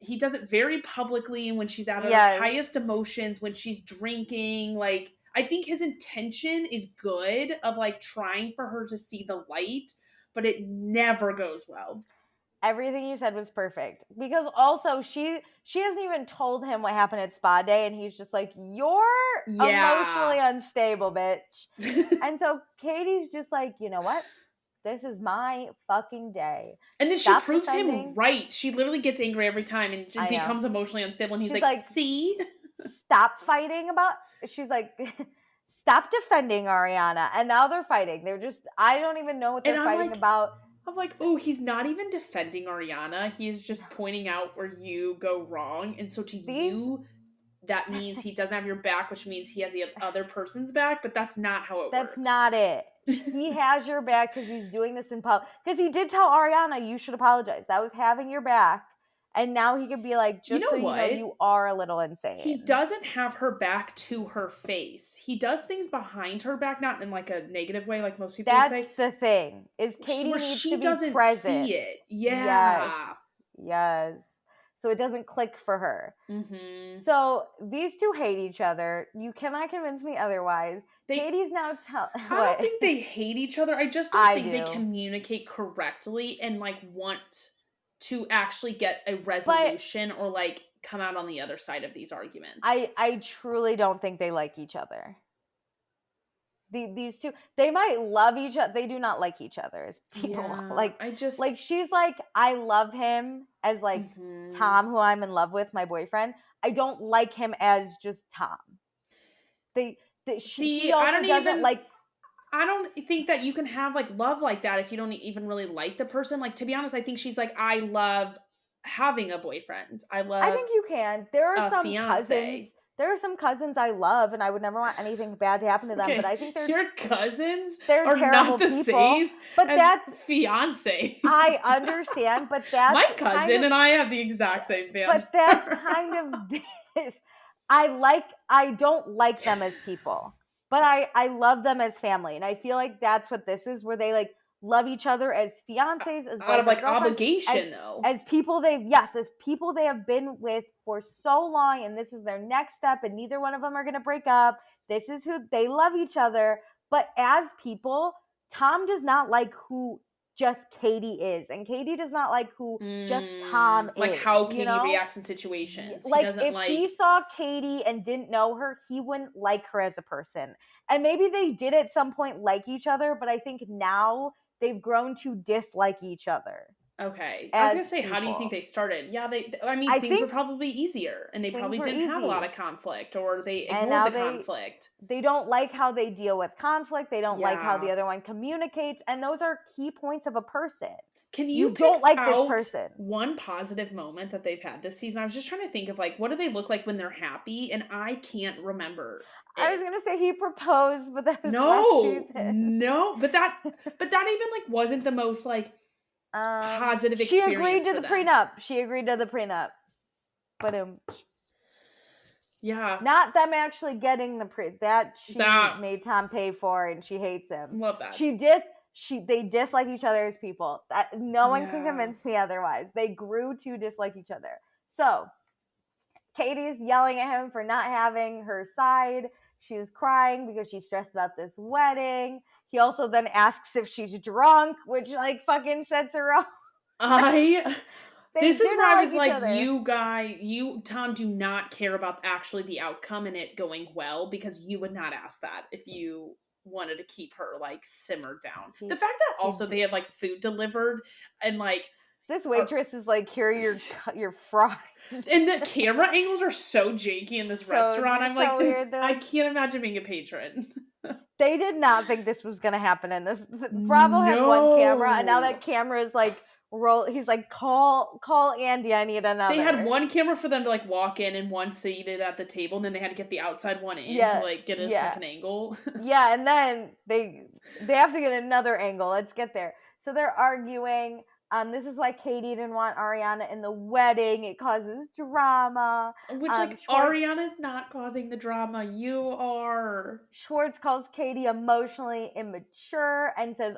B: He does it very publicly when she's at her highest emotions, when she's drinking. Like, I think his intention is good of like trying for her to see the light, but it never goes well.
A: Everything you said was perfect because also she hasn't even told him what happened at spa day, and he's just like, you're emotionally unstable, bitch. And so Katie's just like, you know what? This is my fucking day.
B: And then she proves him right. She literally gets angry every time and becomes emotionally unstable. And he's like, see?
A: Stop fighting about... She's like, stop defending Ariana. And now they're fighting. They're just... I don't even know what they're fighting about.
B: I'm like, oh, he's not even defending Ariana. He is just pointing out where you go wrong. And so to you... that means he doesn't have your back, which means he has the other person's back, but that's not how it works.
A: That's not it. He has your back because he's doing this in public. Because he did tell Ariana, you should apologize. That was having your back. And now he could be like,
B: You
A: just
B: know
A: so you know,
B: what?
A: you are a little
B: He
A: insane.
B: doesn't have her back to her face. He does things behind her back, not in like a negative way, like most people would
A: That's
B: say,
A: the thing, is Katie
B: where
A: needs
B: she
A: to be
B: doesn't
A: present.
B: see it.
A: Yes.
B: Yeah.
A: Yes. So it doesn't click for her.
B: Mm-hmm.
A: So these two hate each other. You cannot convince me otherwise. Katie's now
B: I don't think they hate each other. I just don't think they
A: do.
B: communicate correctly and like want to actually get a resolution or like come out on the other side of these arguments.
A: I truly don't think they like each other. These two, they might love each other. They do not like each other as people.
B: Yeah,
A: like she's like, I love him as like Tom, who I'm in love with, my boyfriend. I don't like him as just Tom. He also doesn't like.
B: I don't think that you can have like love like that if you don't even really like the person. Like, to be honest, I think she's like, I love having a boyfriend. I think
A: you can. There are some
B: fiance.
A: cousins. There are some cousins I love, and I would never want anything bad to happen to them.
B: Okay,
A: but I think
B: your cousins
A: they're
B: are
A: terrible
B: not the
A: people.
B: same
A: But
B: as
A: that's
B: fiancés.
A: I understand, but that's
B: my cousin and I have the exact same band.
A: But that's kind of this. I don't like them as people, but I love them as family, and I feel like that's what this is, where they like love each other as fiancés, as
B: out of like obligation,
A: as people they have been with for so long, and this is their next step, and neither one of them are going to break up. This is who they love each other, but as people, Tom does not like who just Katie is, and Katie does not like who just Tom is.
B: Like how Katie reacts in situations.
A: Like if he saw Katie and didn't know her, he wouldn't like her as a person. And maybe they did at some point like each other, but I think now they've grown to dislike each other.
B: Okay. I was going to say, how do you think they started? Yeah, things were probably easier, and they probably didn't have a lot of conflict, or they ignored the conflict.
A: They don't like how they deal with conflict. They don't like how the other one communicates, and those are key points of a person.
B: Can you
A: don't like this person?
B: One positive moment that they've had this season? I was just trying to think of like, what do they look like when they're happy, and I can't remember.
A: I was gonna say he proposed, but that was last season.
B: No, but that even like wasn't the most like positive experience.
A: She agreed to the prenup. She agreed to the prenup. But
B: yeah,
A: not them actually getting the that made Tom pay for, and she hates him.
B: Love that.
A: They dislike each other as people. No one can convince me otherwise. They grew to dislike each other. So Katie's yelling at him for not having her side. She's crying because she's stressed about this wedding. He also then asks if she's drunk, which like fucking sets her off.
B: This is where I was like, you, Tom, do not care about actually the outcome and it going well, because you would not ask that if you wanted to keep her like simmered down. The fact that also they have like food delivered, and like
A: this waitress is like, here are your fries.
B: And the camera angles are so janky in this restaurant. I'm like, I can't imagine being a patron.
A: They did not think this was going to happen in this. Bravo had one camera, and now that camera is like, he's like, call Andy, I need another.
B: They had one camera for them to like walk in, and one seated at the table, and then they had to get the outside one in to like get a second angle.
A: And then they have to get another angle. Let's get there. So they're arguing. This is why Katie didn't want Ariana in the wedding. It causes drama.
B: Which, Ariana's not causing the drama. You are.
A: Schwartz calls Katie emotionally immature and says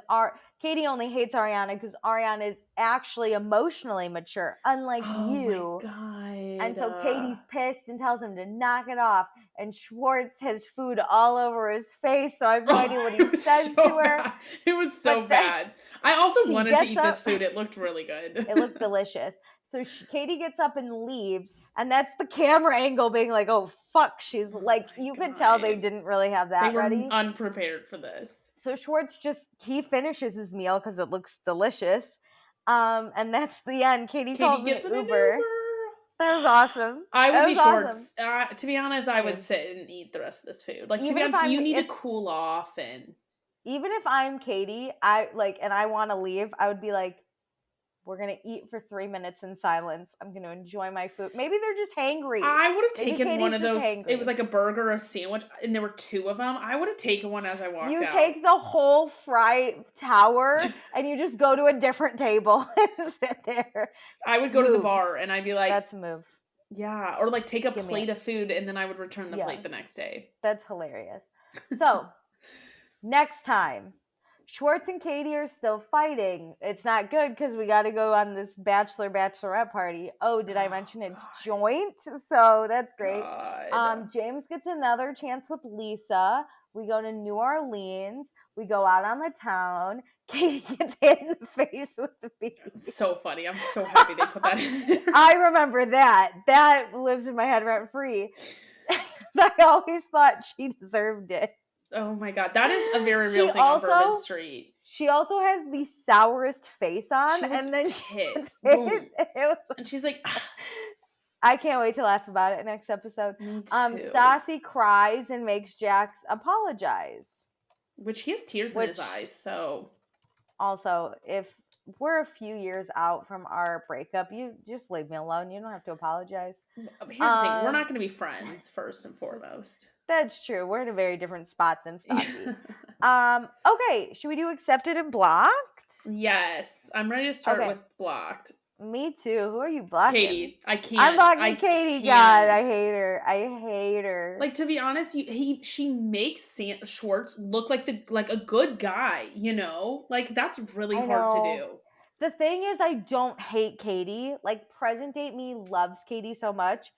A: Katie only hates Ariana because Ariana is actually emotionally mature, unlike you.
B: Oh my God.
A: And so Katie's pissed and tells him to knock it off. And Schwartz has food all over his face, so I have no idea what he says to her.
B: Bad. It was so bad. I also wanted to eat this food. It looked really good.
A: It looked delicious. So Katie gets up and leaves, and that's the camera angle being like, oh, fuck. She's like, you could tell they didn't really have that ready.
B: They were unprepared for this.
A: So Schwartz he finishes his meal because it looks delicious. And that's the end. Katie calls
B: gets
A: an Uber. That was awesome.
B: I would be Schwartz. To be honest, I would sit and eat the rest of this food. Like, to be honest, you need to cool off. And
A: even if I'm Katie, and I want to leave, I would be like, We're going to eat for 3 minutes in silence. I'm going to enjoy my food. Maybe they're just hangry.
B: I would have
A: Maybe
B: taken one
A: Katie's
B: of
A: just
B: those. It was
A: hangry.
B: like a burger or a sandwich, and there were 2 of them. I would have taken one as I walked
A: You
B: out.
A: take the whole fry tower and you just go to a different table and sit there.
B: I would go to the
A: Moves.
B: bar and I'd be like,
A: That's a move.
B: yeah, or like take a
A: Give me
B: plate
A: it.
B: of food and then I would return the
A: Yeah.
B: plate the next day.
A: That's hilarious. So, next time, Schwartz and Katie are still fighting. It's not good because we got to go on this bachelorette party. Oh, did I mention it's joint? So that's great.
B: God.
A: James gets another chance with Lisa. We go to New Orleans. We go out on the town. Katie gets hit in the face with the baby.
B: So funny. I'm so happy they put that in there.
A: I remember that. That lives in my head rent free. I always thought she deserved it.
B: Oh my God. That is a very real thing on Bourbon Street.
A: She also has the sourest face on.
B: She looks
A: and then
B: pissed.
A: Boom.
B: And she's like,
A: I can't wait to laugh about it next episode.
B: Me too.
A: Stassi cries and makes Jax apologize.
B: Which he has tears in his eyes, so.
A: Also, if we're a few years out from our breakup, you just leave me alone. You don't have to apologize.
B: Here's the thing. We're not going to be friends, first and foremost.
A: That's true. We're in a very different spot than Stassi. Okay, should we do accepted and blocked?
B: Yes. I'm ready to start with blocked.
A: Me too. Who are you blocking?
B: Katie. I can't.
A: I'm blocking Katie. God, I hate her.
B: Like, to be honest, she makes Schwartz look like a good guy, you know? Like, that's really hard to do.
A: The thing is, I don't hate Katie. Like, present date me loves Katie so much.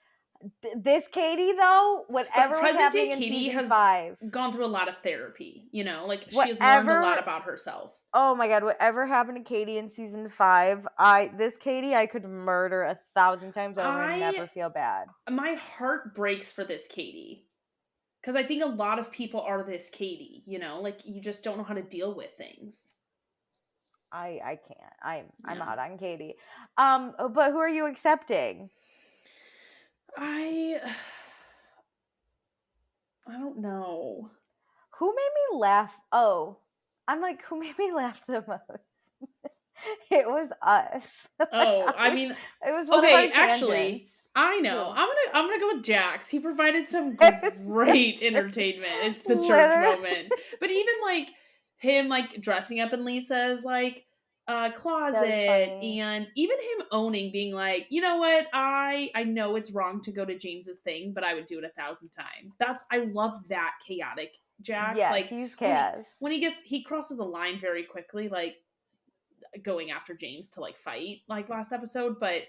A: This Katie, though, whatever was happening in
B: Katie
A: season
B: has
A: 5,
B: gone through a lot of therapy, you know? Like, she has learned a lot about herself.
A: Oh my God, whatever happened to Katie in season 5, this Katie I could murder 1,000 times over and never feel bad.
B: My heart breaks for this Katie. Because I think a lot of people are this Katie, you know? Like, you just don't know how to deal with things.
A: I can't. I'm out on Katie. But who are you accepting?
B: I don't know.
A: Who made me laugh? Oh, I'm like, who made me laugh the most? It was us.
B: Oh, I mean,
A: it was one of our tangents.
B: Actually, I know. I'm gonna go with Jax. He provided some great entertainment. It's the church moment. But even like him like dressing up in Lisa's like closet, and even him owning, being like, you know what, I know it's wrong to go to James's thing, but I would do it 1,000 times. I love that chaotic Jax.
A: Yeah,
B: like
A: he's chaos.
B: When he crosses a line very quickly, like going after James to like fight like last episode, but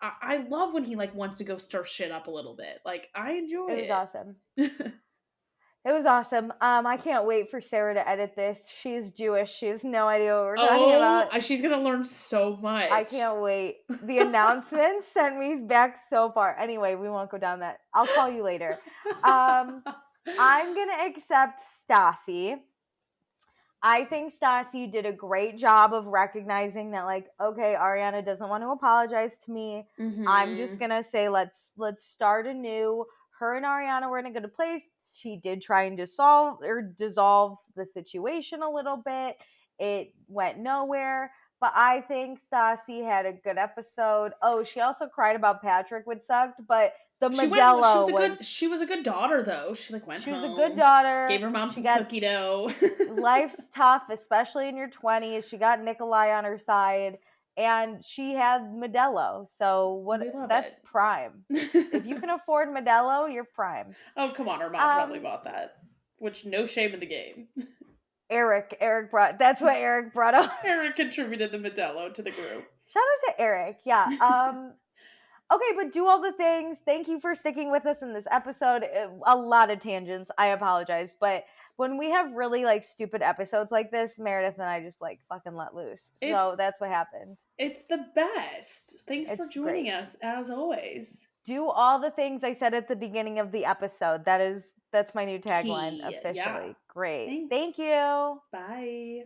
B: I love when he like wants to go stir shit up a little bit. Like, I enjoy it.
A: It was awesome. It was awesome. I can't wait for Sarah to edit this. She's Jewish. She has no idea what we're talking about.
B: She's gonna learn so much.
A: I can't wait. The announcements sent me back so far. Anyway, we won't go down that. I'll call you later. I'm gonna accept Stassi. I think Stassi did a great job of recognizing that, like, okay, Ariana doesn't want to apologize to me. Mm-hmm. I'm just gonna say let's start anew. Her and Ariana were in a good place. She did try and dissolve the situation a little bit. It went nowhere. But I think Stassi had a good episode. Oh, she also cried about Patrick, which sucked, but the Modelo
B: she was a good daughter, though. She like went home. She was
A: a good daughter.
B: Gave her mom some cookie dough.
A: Life's tough, especially in your 20s. She got Nikolai on her side, and she had Modelo. So that's prime. If you can afford Modelo, you're prime.
B: Oh, come on. Her mom probably bought that. Which, no shame in the game.
A: That's what Eric brought up.
B: Eric contributed the Modelo to the group.
A: Shout out to Eric. Yeah. Okay, but do all the things. Thank you for sticking with us in this episode. A lot of tangents. I apologize. But when we have really like stupid episodes like this, Meredith and I just like fucking let loose. So that's what happened.
B: It's the best. Thanks for joining us as always.
A: Do all the things I said at the beginning of the episode. That's my new tagline officially. Yeah. Great. Thank you.
B: Bye.